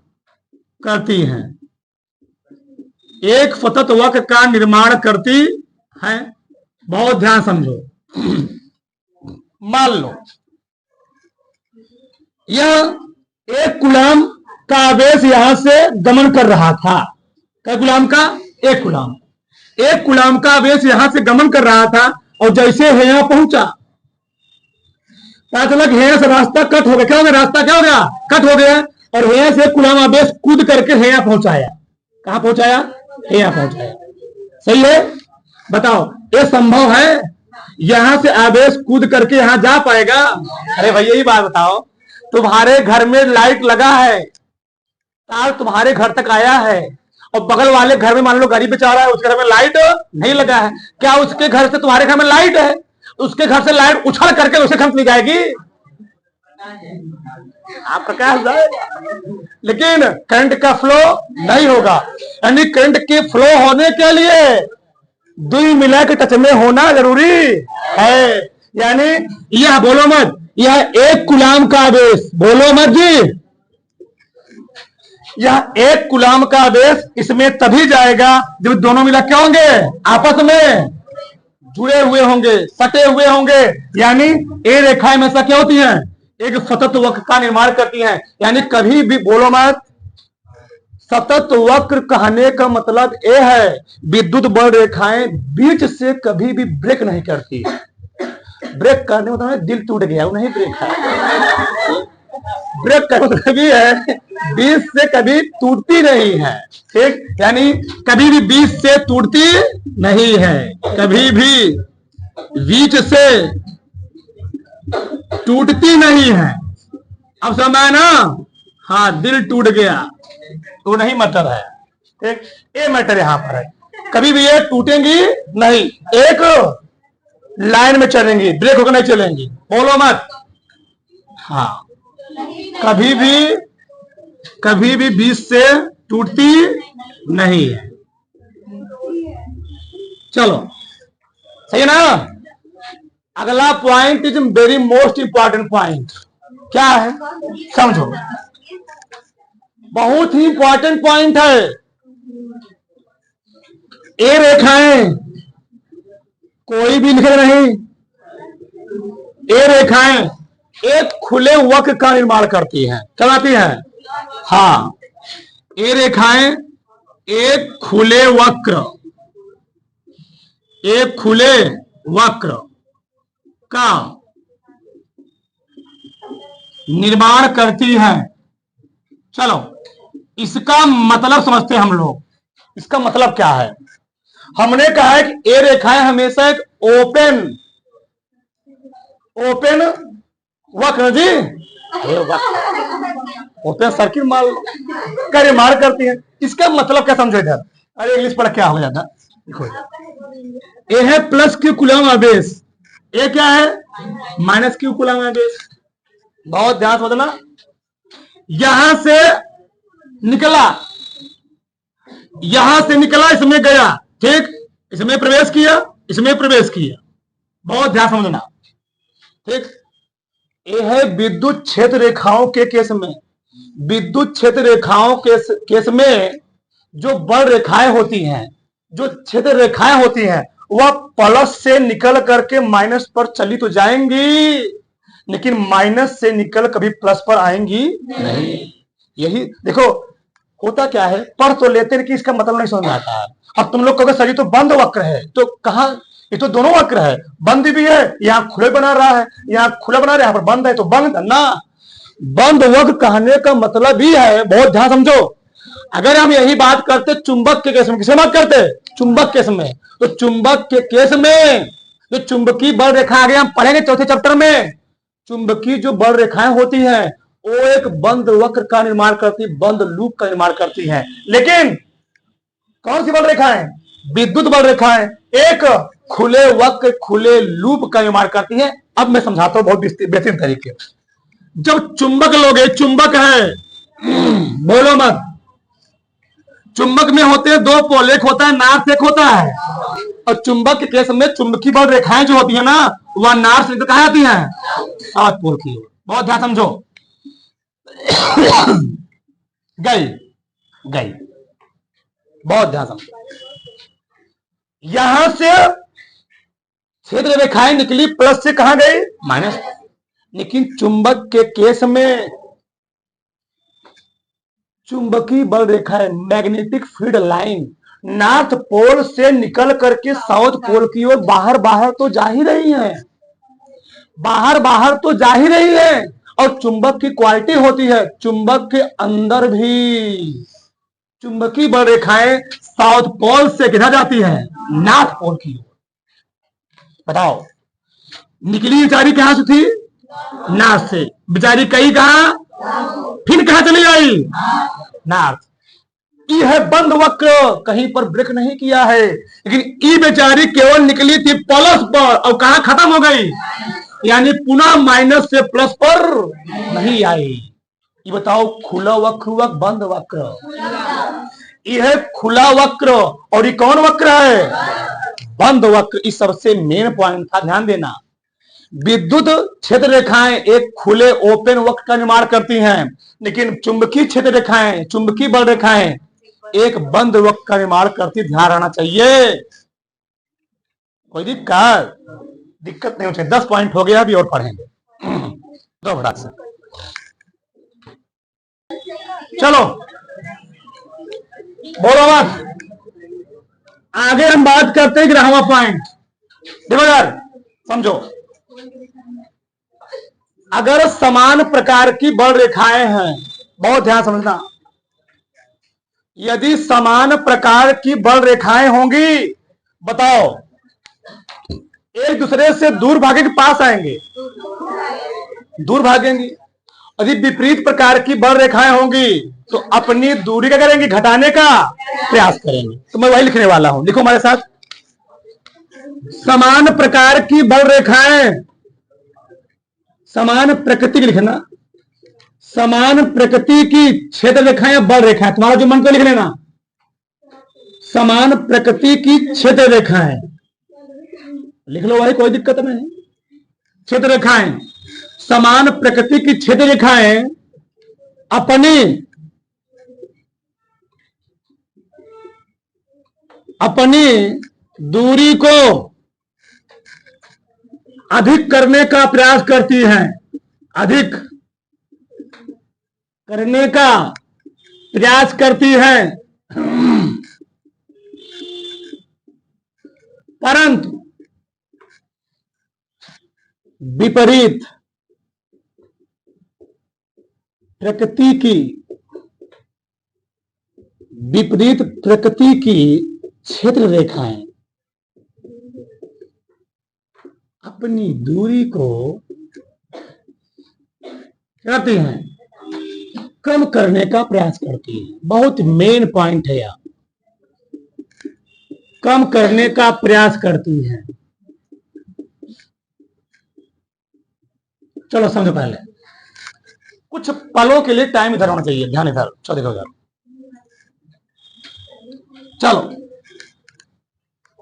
करती हैं, एक सतत वक्र का निर्माण करती हैं। बहुत ध्यान समझो। मान लो यह एक कूलम का आवेश यहां से गमन कर रहा था। क्या कूलम का? एक कूलम, एक कूलम का आवेश यहां से गमन कर रहा था, और जैसे है यहां पहुंचा, पता चला कि हेया से रास्ता कट हो गया। क्या हो गया? रास्ता क्या हो गया? कट हो गया। और हेया से कूलम आवेश कूद करके हेया पहुंचाया। कहां पहुंचाया? हेया पहुंचाया। सही है? बताओ ये संभव है? यहां से आवेश कूद करके यहां जा पाएगा? अरे भैया यही बात बताओ, तुम्हारे घर में लाइट लगा है, तार तुम्हारे घर तक आया है, और बगल वाले घर में मान लो गरीब बेचारा है, उसके घर में लाइट नहीं लगा है, क्या उसके घर से तुम्हारे घर में लाइट है? उसके घर से लाइट उछल करके उसे घर ले जाएगी? आपका क्या जाएगा? लेकिन करंट का फ्लो नहीं होगा। यानी करंट के फ्लो होने के लिए दुई मिला के टच में होना जरूरी है। यानी यह, बोलो मत, यह एक कूलम का आवेश, बोलो मत जी, यह एक कूलम का आवेश इसमें तभी जाएगा जब दोनों मिला क्या होंगे? आपस में जुड़े हुए होंगे, सटे हुए होंगे। यानी ये रेखाएं हमेशा क्या होती हैं? एक सतत वक्र का निर्माण करती हैं। यानी कभी भी, बोलो मत, सतत वक्र कहने का मतलब यह है, विद्युत बल रेखाएं बीच से कभी भी ब्रेक नहीं करती। ब्रेक करने में तो दिल टूट गया, वो नहीं ब्रेक है। ब्रेक करने मतलब भी है बीच से कभी टूटती नहीं है। ठीक, यानी कभी भी बीच से टूटती नहीं है, कभी भी बीच से टूटती नहीं है। अब समझ ना? हाँ, दिल टूट गया तो नहीं मतलब है। ठीक, ये मैटर यहां पर है, कभी भी ये टूटेंगी नहीं, एक लाइन में चलेंगी, ब्रेक होकर नहीं चलेंगी, बोलो मत। हाँ, कभी भी बीच से टूटती नहीं है। चलो, सही है ना? अगला point is very most important point. क्या है? समझो, बहुत ही इंपॉर्टेंट पॉइंट है। ये रेखाएं कोई भी लिखे नहीं, ये रेखाएं एक खुले वक्र का निर्माण करती हैं, चलाती हैं। हाँ, ये रेखाएं एक खुले वक्र का निर्माण करती हैं। चलो, इसका मतलब समझते हैं हम लोग। इसका मतलब क्या है? हमने कहा है कि ये रेखाएं हमेशा एक ओपन वक्र जी, होते हैं सर्किल मार करे मार करती है। इसका मतलब क्या समझो इधर, अरे इंग्लिश पढ़ क्या हो जाता। देखो ए है प्लस क्यू कूलम आवेश, ए क्या है माइनस क्यू कूलम आवेश। बहुत ध्यान समझना, यहां से निकला, यहां से निकला, इसमें गया, ठीक, इसमें प्रवेश किया, इसमें प्रवेश किया। बहुत ध्यान समझना, ठीक। ये है विद्युत क्षेत्र रेखाओं के केस में, विद्युत क्षेत्र रेखाओं के केस में जो बल रेखाएं होती हैं, जो क्षेत्र रेखाएं होती हैं, वह प्लस से निकल करके माइनस पर चली तो जाएंगी, लेकिन माइनस से निकल कभी प्लस पर आएंगी नहीं। यही देखो होता क्या है, पढ़ तो लेते हैं कि इसका मतलब नहीं समझ में आता है। अब तुम लोग कहोगे सर ये तो बंद वक्र है, तो कहा, ये तो दोनों वक्र है, बंद भी है, यहाँ खुले बना रहा है, यहाँ खुला बना रहा है, यहाँ पर बंद है, तो बंद ना। बंद वक्र कहने का मतलब ही है, बहुत ध्यान समझो, अगर हम यही बात करते चुंबक के केस में, किसमें बात करते चुंबक केस में, तो चुंबक के केस में जो चुंबकीय बल रेखा आगे हम पढ़ेंगे चौथे चैप्टर में, चुंबकीय जो बल रेखाएं होती हैं वो एक बंद वक्र का निर्माण करती, बंद लूप का निर्माण करती हैं। लेकिन कौन सी बल रेखाएं, विद्युत बल रेखाएं एक खुले वक्र खुले लूप का निर्माण करती है। अब मैं समझाता हूं बहुत बेहतरीन तरीके। जब चुंबक लोगे, चुंबक है बोलो मत, चुंबक में होते हैं दो पोल, एक होता है नार्थ एक होता है, और चुंबक के केस में चुंबकीय बल रेखाएं जो होती है ना, वह नार्थ से कहा जाती है साउथ पोल की ओर। बहुत ध्यान समझो, गई गई, बहुत ध्यान समझो, यहां से क्षेत्र रेखाएं निकली, प्लस से कहां गई माइनस। लेकिन चुंबक के केस में चुंबकीय बल रेखाएं magnetic field line north pole से निकल करके साउथ पोल की ओर बाहर बाहर तो जा ही रही है, बाहर बाहर तो जा ही रही है। और चुंबक की क्वालिटी होती है, चुंबक के अंदर भी चुंबकीय बल रेखाएं साउथ पोल से किधर जाती है नॉर्थ पोल की ओर। बताओ, निकली बेचारी कहां से थी नॉर्थ से, बेचारी कहीं कहां, फिर कहां चली आई नॉर्थ। ई है बंद वक्र, कहीं पर ब्रेक नहीं किया है, लेकिन ई बेचारी केवल निकली थी प्लस पर और कहां खत्म हो गई, यानी पुनः माइनस से प्लस पर नहीं आई। ये बताओ खुला वक्र हुआ बंद वक्र, यह है खुला वक्र और ये कौन वक्र है बंद वक्र। इस सबसे मेन पॉइंट था, ध्यान देना। विद्युत क्षेत्र रेखाएं एक खुले ओपन वक्र का निर्माण करती हैं, लेकिन चुंबकीय क्षेत्र रेखाएं चुंबकीय बल रेखाएं एक बंद वक्र का निर्माण करती। ध्यान रहना चाहिए, कोई दिक्कत नहीं होती। 10 पॉइंट हो गया, अभी और पढ़ेंगे दो भड़ाक से। चलो बोलो मत, आगे हम बात करते हैं 11वां पॉइंट। देखो यार समझो, अगर समान प्रकार की बल रेखाएं हैं, बहुत ध्यान समझना, यदि समान प्रकार की बल रेखाएं होंगी, बताओ एक दूसरे से दूर भागेंगे पास आएंगे, दूर भागेंगी। यदि विपरीत प्रकार की बल रेखाएं होंगी तो अपनी दूरी क्या करेंगे, घटाने का प्रयास करेंगे। तो मैं वही लिखने वाला हूं, लिखो हमारे साथ। समान प्रकार की बल रेखाएं, समान प्रकृति की लिखना, समान प्रकृति की क्षेत्र रेखाएं बल रेखाएं, तुम्हारा जो मन को लिख लेना, समान प्रकृति की क्षेत्र रेखाएं लिख लो भाई, कोई दिक्कत नहीं। क्षेत्र रेखाएं, समान प्रकृति की क्षेत्र रेखाएं अपनी दूरी को अधिक करने का प्रयास करती हैं, अधिक करने का प्रयास करती हैं, परंतु विपरीत प्रकृति की क्षेत्र रेखाएं अपनी दूरी को करती हैं, कम करने का प्रयास करती हैं। बहुत मेन पॉइंट है यह, कम करने का प्रयास करती हैं। चलो समझो, पहले कुछ पलों के लिए टाइम इधर होना चाहिए, ध्यान इधर। चलो देखो इधर, चलो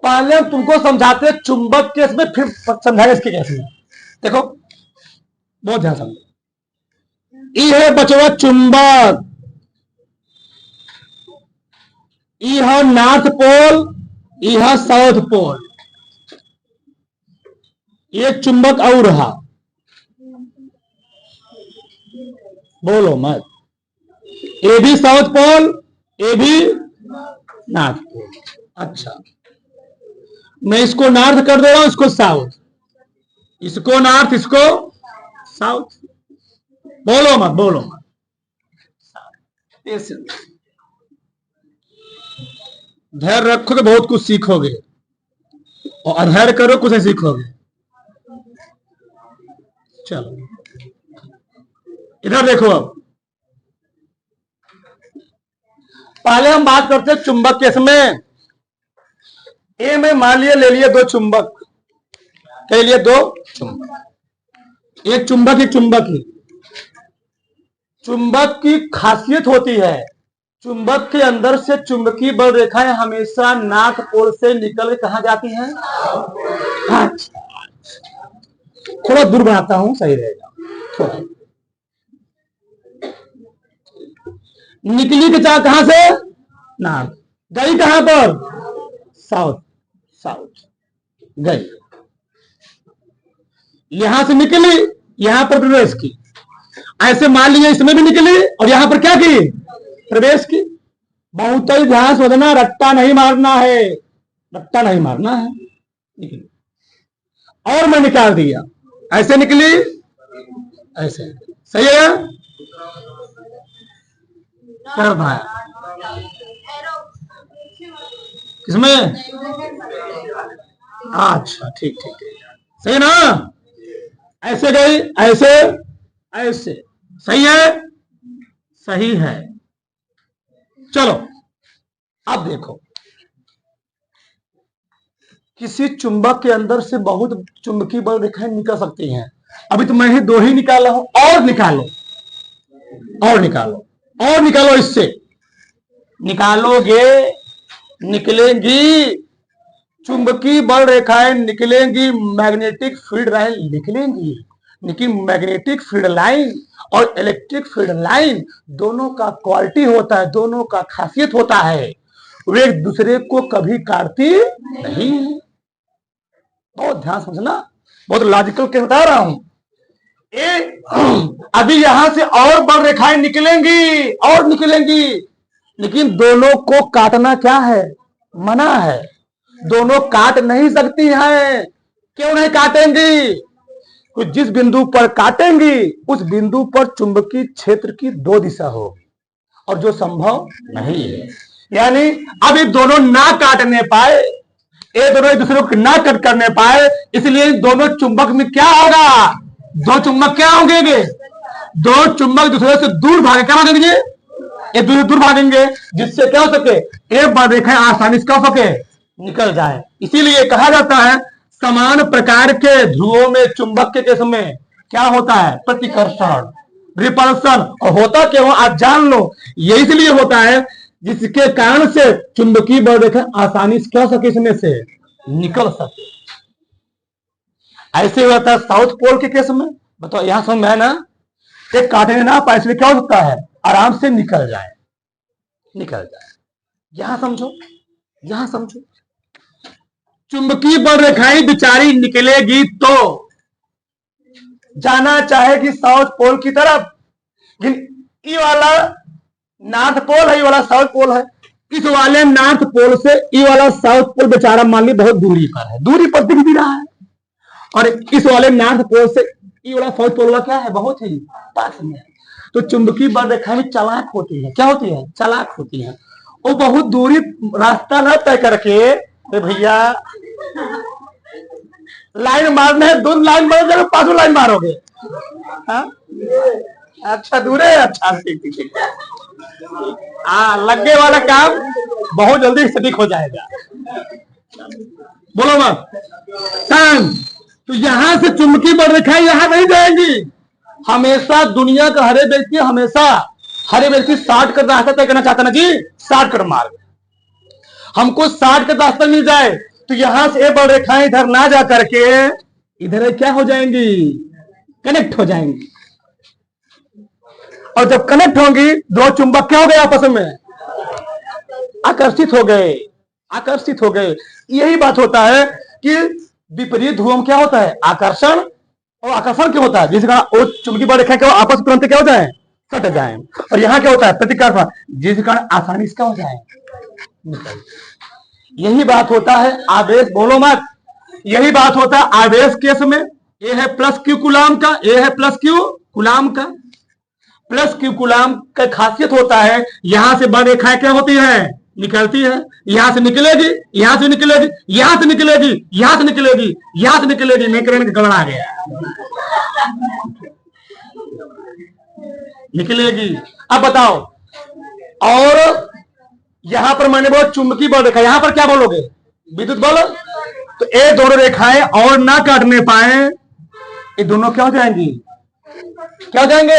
पहले हम तुमको समझाते हैं चुंबक केस में, फिर समझाएंगे इसके केस में। देखो बहुत ध्यान समझो। ये है बचवा चुंबक, यह नॉर्थ पोल, यह साउथ पोल। ये चुंबक और रहा, बोलो मत। ये भी साउथ पोल, ये भी नॉर्थ पोल। अच्छा, मैं इसको नॉर्थ कर दे रहा हूं, इसको साउथ, इसको नॉर्थ, इसको साउथ। बोलो मत, बोलो मत। धैर्य रखोगे बहुत कुछ सीखोगे, और अधैर्य करो कुछ नहीं सीखोगे। चलो इधर देखो। अब पहले हम बात करते हैं चुंबक केस में। ए में मान लिया, ले लिए दो चुंबक, ले लिए दो चुंबक, एक चुंबक, एक चुंबक ही। चुंबक की खासियत होती है, चुंबक के अंदर से चुंबकीय बल रेखाएं हमेशा नॉर्थ पोल से निकल के कहां जाती हैं? थोड़ा दूर बनाता हूं, सही रहेगा। थोड़ा निकली के चाह कहां से? नॉर्थ। गई कहां पर? साउथ। साउथ गई, यहां से निकली, यहां पर प्रवेश की। ऐसे मान लीजिए इसमें भी निकली और यहां पर क्या की? प्रवेश की। बहुत ही ध्यान से समझना, रट्टा नहीं मारना है, रट्टा नहीं मारना है। निकली और मैं निकाल दिया, ऐसे निकली, ऐसे। सही है? कर भाया किसमें? अच्छा ठीक ठीक ठीक, सही ना? ऐसे गई, ऐसे, ऐसे। सही है? सही है। चलो अब देखो, किसी चुंबक के अंदर से बहुत चुंबकीय बल रेखाएं निकल सकती हैं। अभी तो मैं ही दो ही निकाला हूं, और निकालो, और निकालो, और निकालो। इससे निकालोगे, निकलेंगी चुंबकीय बल रेखाएं, निकलेंगी मैग्नेटिक फील्ड लाइन निकलेंगी। लेकिन मैग्नेटिक फील्ड लाइन और इलेक्ट्रिक फील्ड लाइन दोनों का क्वालिटी होता है, दोनों का खासियत होता है, वे एक दूसरे को कभी काटती नहीं है। बहुत ध्यान समझना, बहुत लॉजिकल के बता रहा हूं। अभी यहां से और बल रेखाएं निकलेंगी, और निकलेंगी, लेकिन दोनों को काटना क्या है? मना है। दोनों काट नहीं सकती हैं। क्यों नहीं काटेंगी? तो जिस बिंदु पर काटेंगी उस बिंदु पर चुंबकीय क्षेत्र की दो दिशा होगी, और जो संभव नहीं है। यानी अब ये दोनों ना काटने पाए, ये दोनों एक दूसरे को ना कट करने पाए, इसलिए दोनों चुंबक में क्या होगा? दो चुंबक क्या होंगे? दो चुंबक दूसरे से दूर भागे, क्या भागेंगे? एक दूसरे दूर भागेंगे, जिससे क्या हो सके? एक बार रेखाएं आसानी से क्या हो सके? निकल जाए। इसीलिए कहा जाता है समान प्रकार के ध्रुवों में चुंबक के केस में क्या होता है? प्रतिकर्षण, रिपल्सन। और होता क्या हो आज जान लो, ये इसलिए होता है जिसके कारण से चुंबकीय बल रेखा आसानी से क्या सके इसमें से निकल सके। ऐसे होता है साउथ पोल के केस में। बताओ, यहां समझ में है ना? एक काटने ना पाए, इसलिए क्या हो सकता है? आराम से निकल जाए, निकल जाए। यहां समझो, यहां समझो। चुंबकीय बल रेखाएं बिचारी निकलेगी तो जाना चाहेगी साउथ पोल की तरफ, लेकिन ये वाला नॉर्थ पोल है, ये वाला साउथ पोल है। इस वाले नॉर्थ पोल से ये वाला साउथ पोल बेचारा मान ली बहुत दूरी पर है, दूरी पर दिख भी रहा है, और इस वाले नॉर्थ पोल से ये वाला साउथ पोल क्या है? बहुत ही पास में है। तो चुंबकीय बल रेखा में चालाक होती है। क्या होती है? चालाक होती है। वो बहुत दूरी रास्ता ना तय करके, भैया लाइन मारना है, दो लाइन मारोगे, पांचों लाइन मारोगे। अच्छा दूर है, अच्छा ठीक ठीक ठीक। लगे वाला काम बहुत जल्दी सटीक हो जाएगा। बोलो मत शांत। तो यहां से चुंबकीय बल रेखाएं यहां नहीं जाएंगी। हमेशा दुनिया का हरे व्यक्ति शॉर्टकट रास्ता तय करना चाहता ना जी, शॉर्टकट मार्ग। हमको शॉर्टकट रास्ता मिल जाए तो यहां से बल रेखाएं इधर ना जा करके इधर क्या हो जाएंगी, कनेक्ट हो जाएंगी। और जब कनेक्ट होंगी दो चुंबक क्या हो गए आपस में, आकर्षित हो गए। यही बात होता है कि विपरीत ध्रुवों में क्या होता है, आकर्षण। और आकर्षण क्या होता है, जिस कारण चुंबकीय बल रेखा क्या आपस तुरंत क्या हो जाए, कट जाए। और यहां क्या होता है, प्रतिकार, जिस कारण आसानी से क्या हो जाए, यही बात होता है आवेश। बोलो मत। यही बात होता है आवेश केस में। ए है प्लस क्यू कूलाम का, ए है प्लस क्यू कूलाम का। प्लस क्यू कूलाम का खासियत होता है यहां से बल रेखाएं क्या होती है, निकलती है। यहां से निकलेगी, यहां से निकलेगी, यहां से निकलेगी, यहां से निकलेगी, यहां से निकलेगी। निकलने का गड़बड़ आ गया, निकलेगी। अब बताओ, और यहां पर मैंने बोला चुंबकीय बल रेखा, यहां पर क्या बोलोगे, विद्युत बल। तो ये दोनों रेखाएं और ना काटने पाए, ये दोनों क्या हो जाएंगी, क्या हो जाएंगे,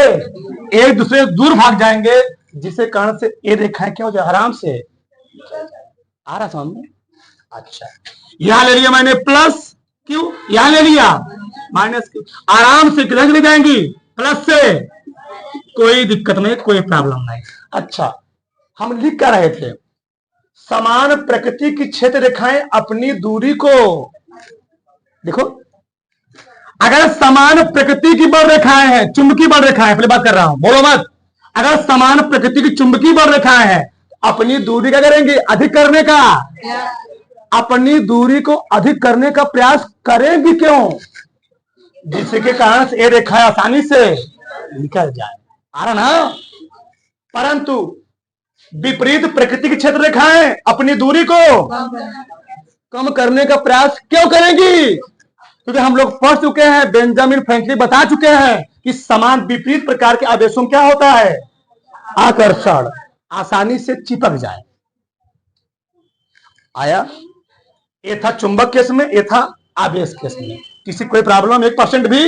एक दूसरे से दूर भाग जाएंगे, जिसके कारण से ये रेखाएं क्या हो जाए, आराम से आ रहा सामने। अच्छा, यहां ले लिया मैंने प्लस क्यू, यहां ले लिया माइनस क्यू, आराम से किधर चली जाएंगी, प्लस से। कोई दिक्कत नहीं, कोई प्रॉब्लम नहीं। अच्छा, हम लिख कर रहे थे समान प्रकृति की क्षेत्र रेखाएं अपनी दूरी को, देखो अगर समान प्रकृति की बल रेखाएं हैं, चुंबकीय बल रेखाएं, पहले बात कर रहा हूं, बोलो मत। अगर समान प्रकृति की चुंबकीय बल रेखाएं हैं, अपनी दूरी क्या करेंगे, अधिक करने का, अपनी दूरी को अधिक करने का प्रयास करेंगी। क्यों, जिसके कारण से ये रेखाएं आसानी से निकल जाए, आ रहा ना। परंतु विपरीत प्रकृति की क्षेत्र रेखाएं अपनी दूरी को कम करने का प्रयास क्यों करेंगी, क्योंकि हम लोग पढ़ चुके हैं, बेंजामिन फ्रैंकलिन बता चुके हैं कि समान विपरीत प्रकार के आवेशों क्या होता है, आकर्षण, आसानी से चिपक जाए। आया, ये था चुंबक केस में, ये था आवेश केस में। किसी कोई प्रॉब्लम 1% भी,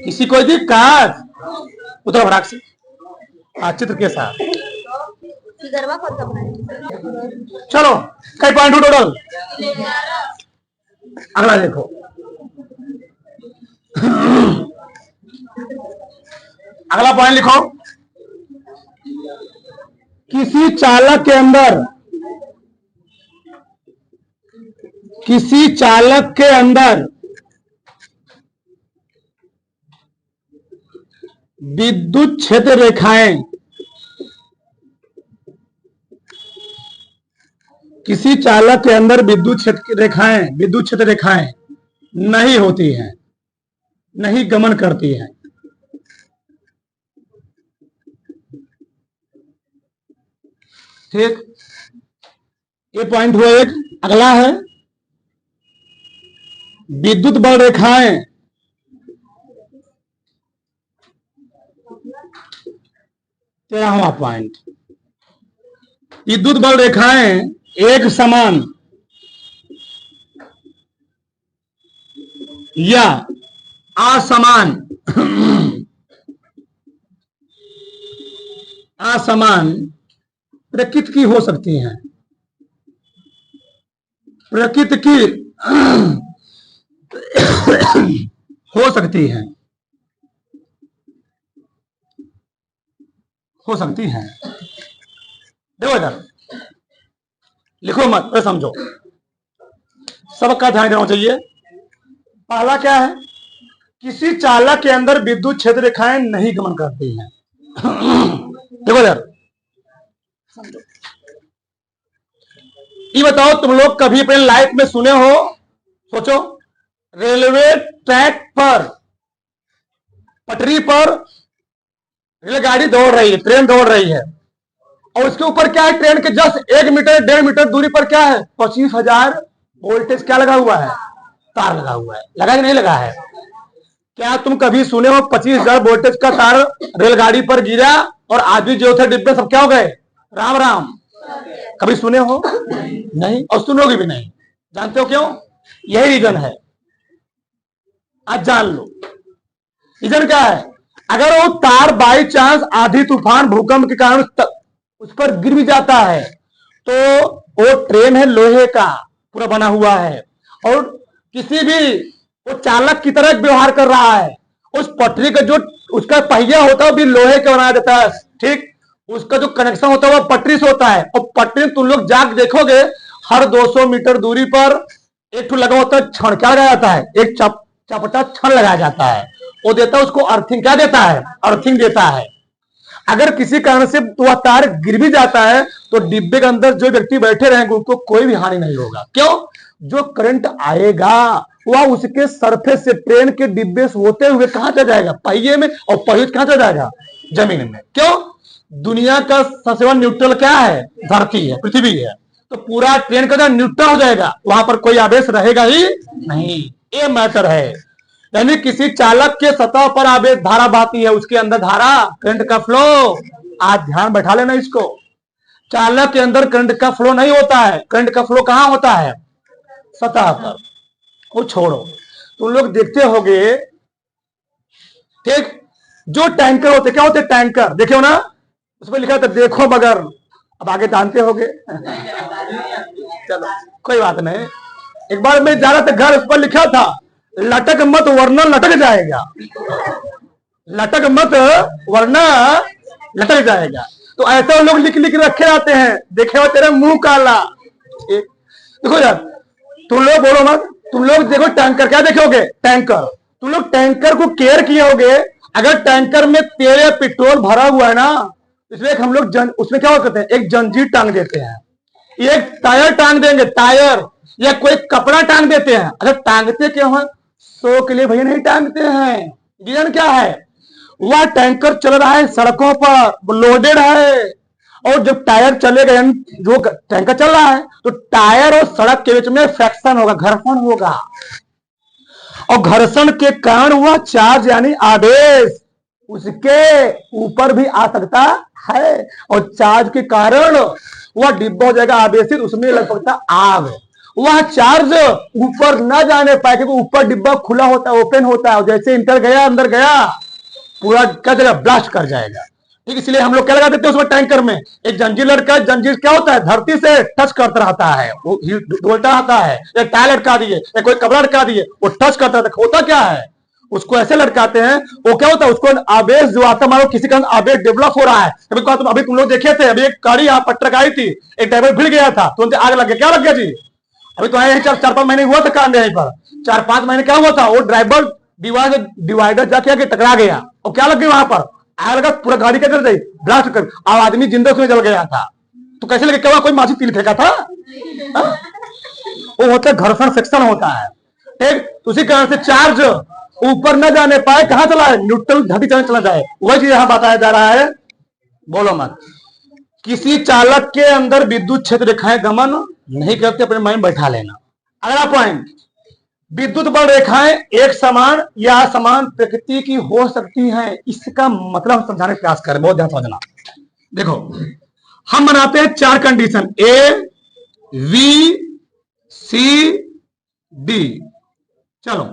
किसी कोई दिक्कत, उधर भड़ाक से चित्र के साथ चलो, कई पॉइंट हो टोटल। अगला देखो, अगला पॉइंट लिखो, किसी चालक के अंदर विद्युत क्षेत्र रेखाएं, किसी चालक के अंदर विद्युत क्षेत्र रेखाएं नहीं होती हैं, नहीं गमन करती हैं। ठीक, ये पॉइंट हुआ एक। अगला है विद्युत बल रेखाएं तेरहवां पॉइंट, विद्युत बल रेखाएं एक समान या असमान प्रकृति की हो सकती हैं, प्रकृति की हो सकती हैं, देखो इधर लिखो मत, समझो, सबका ध्यान देना चाहिए। पहला क्या है, किसी चालक के अंदर विद्युत क्षेत्र रेखाएं नहीं गमन करती हैं। देखो इधर समझो, ये बताओ तुम लोग कभी अपने लाइफ में सुने हो, सोचो, रेलवे ट्रैक पर, पटरी पर रेलगाड़ी दौड़ रही है, ट्रेन दौड़ रही है, और उसके ऊपर क्या है, ट्रेन के जस्ट 1 मीटर 1.5 मीटर दूरी पर क्या है, 25,000 वोल्टेज क्या लगा हुआ है, तार लगा हुआ है, लगा कि नहीं लगा है। क्या तुम कभी सुने हो 25,000 वोल्टेज का तार रेलगाड़ी पर गिरा और आदमी जो थे डिब्बे सब क्या हो गए? राम राम। कभी सुने हो? नहीं, और सुनोगे भी नहीं। जानते हो क्यों? यही रीजन है, आज जान लो। रीजन क्या है? अगर वो तार बाई चांस आधी तूफान भूकंप के कारण उस पर गिर भी जाता है तो वो ट्रेन है लोहे का पूरा बना हुआ है और किसी भी वो चालक की तरह व्यवहार कर रहा है, उस पटरी का जो उसका पहिया होता है वो भी लोहे का बनाया जाता है, ठीक। उसका जो कनेक्शन होता है वो पटरी से होता है और पटरी तुम लोग जाग देखोगे हर 200 मीटर दूरी पर एक लगा होता है छड़, क्या लगाया जाता है? एक चपटा छड़ लगाया जाता है, वो देता है उसको अर्थिंग, क्या देता है? अर्थिंग देता है। अगर किसी कारण से वह तार गिर भी जाता है तो डिब्बे के अंदर जो व्यक्ति बैठे रहेंगे उनको कोई भी हानि नहीं होगा। क्यों? जो करंट आएगा वह उसके सरफेस से ट्रेन के डिब्बे से होते हुए कहां चला जाएगा? पहिए में, और पहिए कहां चला जाएगा? जमीन में। क्यों? दुनिया का सबसे बड़ा न्यूट्रल क्या है? धरती है, पृथ्वी है। तो पूरा ट्रेन का न्यूट्रल हो जाएगा, वहां पर कोई आवेश रहेगा ही नहीं। ये मैटर है। यानी किसी चालक के सतह पर आवेश धारा बहती है, उसके अंदर धारा करंट का फ्लो, आज ध्यान बैठा लेना इसको। चालक के अंदर करंट का फ्लो नहीं होता है। करंट का फ्लो कहां होता है? सतह पर। वो छोड़ो, तुम लोग देखते होगे, ठीक, जो टैंकर होते क्या होते? टैंकर देखे हो ना, उसमें लिखा था देखो मगर। अब आगे जानते होगे। चलो कोई बात नहीं। एक बार मैं जा रहा था घर, उस पर लिखा था लटक मत वरना लटक जाएगा, लटक मत वरना लटक जाएगा। तो ऐसे लोग लिख लिख रखे आते हैं, देखे हो तेरा मुंह काला। देखो यार, तुम लोग बोलो मत, तुम लोग देखो टैंकर, क्या देखोगे? टैंकर। तुम लोग टैंकर को केयर किए होगे। अगर टैंकर में तेल या पेट्रोल भरा हुआ है ना, इसलिए हम लोग उसमें क्या करते हैं? एक जंजीर टांग देते हैं, एक टायर टांग देंगे, टायर, या कोई कपड़ा टांग देते हैं। अगर टांगते क्यों है? शो के लिए भैया नहीं टांगते हैं। रीजन क्या है? वह टैंकर चल रहा है सड़कों पर, लोडेड है, और जब टायर चलेगा, जो टैंकर चल रहा है तो टायर और सड़क के बीच में फ्रैक्शन होगा, घर्षण होगा, और घर्षण के कारण वह चार्ज यानी आवेश उसके ऊपर भी आ सकता है, और चार्ज के कारण वह डिब्बा हो जाएगा आवेशित, उसमें लग सकता आग। वह चार्ज ऊपर ना जाने पाए क्योंकि ऊपर डिब्बा खुला होता है, ओपन होता है, और जैसे इंटर गया, अंदर गया, पूरा क्या जगह ब्लास्ट कर जाएगा। ठीक, इसलिए हम लोग क्या लगा देते हैं उसमें? टैंकर में एक जंजीर लटका। जंजीर क्या होता है? धरती से टच करता रहता है, वो डोलता रहता है। एक टायर लटका दिए या कोई कपड़ा लटका दिए, वो टच करता रहता है। होता क्या है? उसको ऐसे लटकाते हैं, वो क्या होता है? उसको आवेश जो आता, मानो किसी का आवेश डेवलप हो रहा है। अभी तुम लोग देखे थे, अभी एक गाड़ी यहाँ पर ट्रक आई थी, एक ड्राइवर भिड़ गया था, तुरंत आग लग गया। क्या लग गया जी? अभी तो आए 4-5 महीने हुआ था कांड यहीं पर। 4-5 महीने क्या हुआ था? वो ड्राइवर डिवाइडर जाके आगे टकरा गया और क्या लग गया? वहां पर आग लगा, पूरा गाड़ी क्या कर गई? ब्लास्ट कर, और आदमी जिंदा उसमें जल गया था। तो कैसे लगे? क्या कोई माची तिल फेंका था? वो होता है घर्षण, सेक्शन होता है। ठीक, तो उसी कारण से चार्ज ऊपर न जाने पाए, कहां चला है? न्यूट्रल धरती चला जाए। वही चीज यहां बताया जा रहा है। बोलो मत। किसी चालक के अंदर विद्युत क्षेत्र रेखाएं गमन नहीं करते, अपने माइंड बैठा लेना। अगला पॉइंट, विद्युत बल रेखाएं एक समान या असमान प्रकृति की हो सकती हैं। इसका मतलब समझाने का प्रयास करें, बहुत ध्यान समझना। देखो, हम बनाते हैं 4 condition, A, B, C, D. चलो,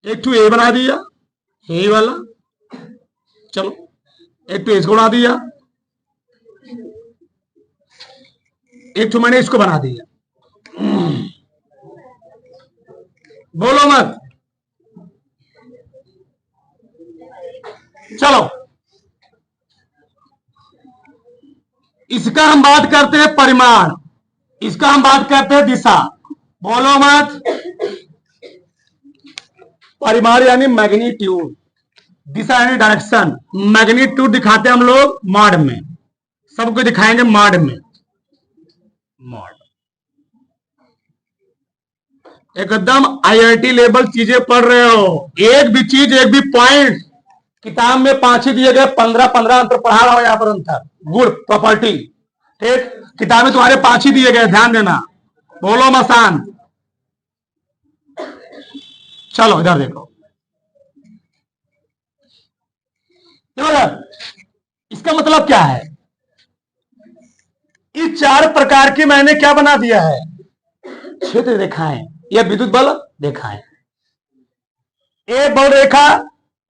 एक टू ए बना दिया, ए वाला। चलो, एक टू इसको बना दिया, एक टू मैंने इसको बना दिया। बोलो मत। चलो, इसका हम बात करते हैं परिमाण, इसका हम बात करते हैं दिशा। बोलो मत। परिमाण यानी मैग्नीट्यूड, दिशा यानी डायरेक्शन। मैग्नीट्यूड दिखाते हैं हम लोग मॉड में, सबको दिखाएंगे मॉड में। मॉड एकदम आईआईटी लेवल चीजें पढ़ रहे हो। एक भी चीज, एक भी पॉइंट किताब में 5 ही दिए गए, 15 अंतर पढ़ा रहा हूं यहां पर अंतर, गुड प्रॉपर्टी। ठीक, किताब में तुम्हारे 5 ही दिए गए, ध्यान देना। बोलो मसान। चलो इधर देखो, इसका मतलब क्या है? इस चार प्रकार की मैंने क्या बना दिया है? क्षेत्र रेखाएं या विद्युत बल रेखाएं। ए बल रेखा,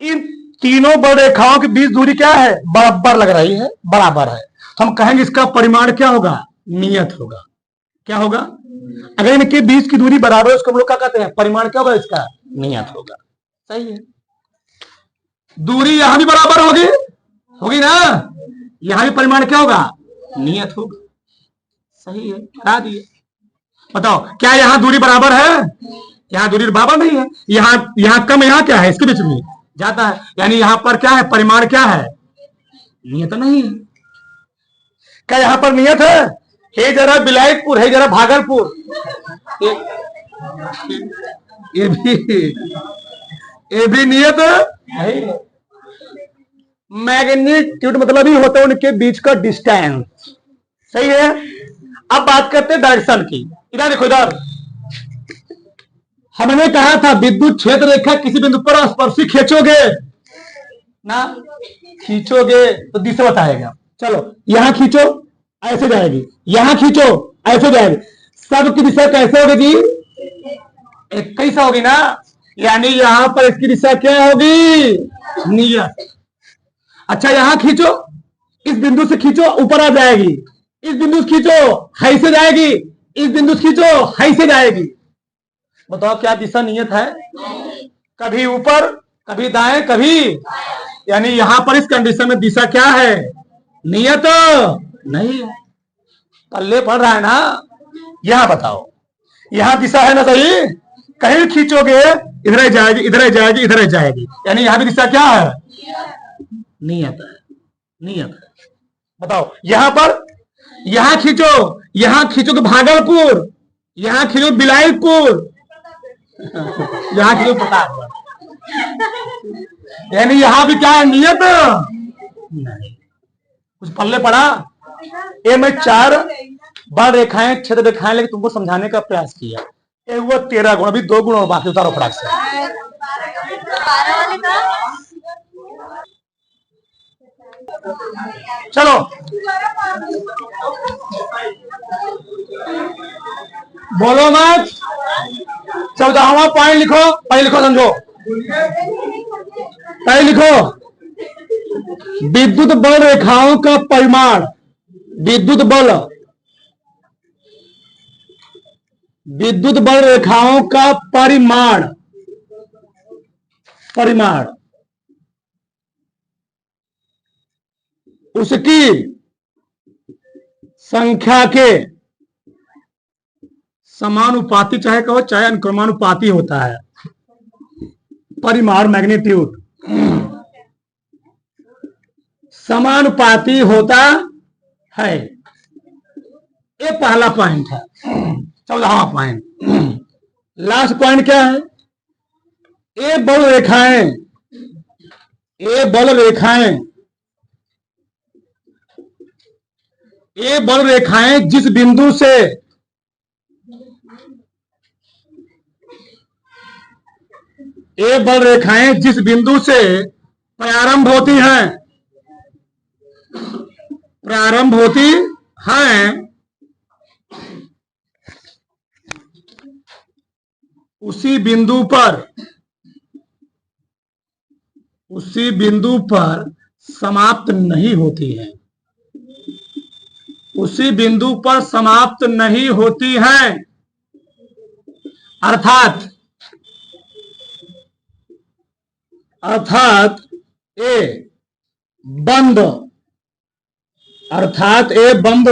इन तीनों बल रेखाओं के बीच दूरी क्या है? बराबर लग रही है, बराबर है। हम कहेंगे इसका परिमाण क्या होगा? नियत होगा। क्या होगा? अगर इनके बीच की दूरी बराबर है उसको हम लोग क्या कहते हैं? परिमाण क्या होगा इसका? नियत होगा। सही है। दूरी यहां भी बराबर होगी, होगी ना? यहां भी परिमाण क्या होगा? नियत होगा। सही है, हटा दिए। बताओ, क्या यहां दूरी बराबर है? यहां दूरी बराबर नहीं है। यहां कम, यहां क्या है? इसके बीच में जाता है, यानी यहां पर क्या है? परिमाण क्या है? नियत नहीं है। क्या यहां पर नियत है? हे जरा बिलायतपुर, हे जरा भागलपुर, ये भी नियत है। मैग्नीट्यूड मतलब ही होता है उनके बीच का डिस्टेंस। सही है। अब बात करते हैं डायरेक्शन की। इधर देखो, इधर हमने कहा था विद्युत क्षेत्र रेखा किसी बिंदु पर स्पर्शी खींचोगे ना, खींचोगे तो दिशा बताएगा। चलो यहां खींचो, ऐसे जाएगी, यहां खींचो ऐसे जाएगी। सबकी दिशा कैसे होगी? एक कैसा होगी ना, यानी यहां पर इसकी दिशा क्या होगी? नियत। अच्छा यहां खींचो, इस बिंदु से खींचो, ऊपर आ जाएगी। इस बिंदु से खींचो, हाई से जाएगी। इस बिंदु से खींचो, हाई से जाएगी। बताओ क्या दिशा नियत है? कभी ऊपर, कभी दाएं, कभी, यानी यहां पर इस कंडीशन में दिशा क्या है? नियत नहीं है। पल्ले पड़ रहा है ना? यहां बताओ, यहां दिशा है ना? सही। कहीं खींचोगे इधर ही जाएगी, इधर ही जाएगी, इधर ही जाएगी, यानी यहां भी दिशा क्या है? नियत है, नियत है। बताओ यहां पर, यहां खींचो तो भागलपुर, यहां खींचो बिलायतपुर, यहां खींचो प्रतापगढ़, यानी यहां भी क्या है? नियत नहीं। कुछ पल्ले पड़ा? ये मैं चार बल रेखाएं, क्षेत्र रेखाएं लेके तुमको समझाने का प्रयास किया। ये हुआ 13 गुण, अभी 2 गुण और बाकी, उतारो फटाक से। चलो बोलो मत। 14वां पॉइंट लिखो, पहले लिखो, समझो। पहले लिखो, विद्युत बल रेखाओं का परिमाण, विद्युत बल रेखाओं का परिमाण, उसकी संख्या के समानुपाती, चाहे कहो चाहे अनुक्रमानुपाती होता है। परिमाण, मैग्नीट्यूड समानुपाती होता है। ये पहला पॉइंट है। 14वां पॉइंट, लास्ट पॉइंट क्या है? ये बल रेखाएं, ये बल रेखाएं, ये बल रेखाएं जिस बिंदु से, ये बल रेखाएं जिस बिंदु से प्रारंभ होती हैं, उसी बिंदु पर समाप्त नहीं होती है, उसी बिंदु पर समाप्त नहीं होती है। अर्थात ये बंद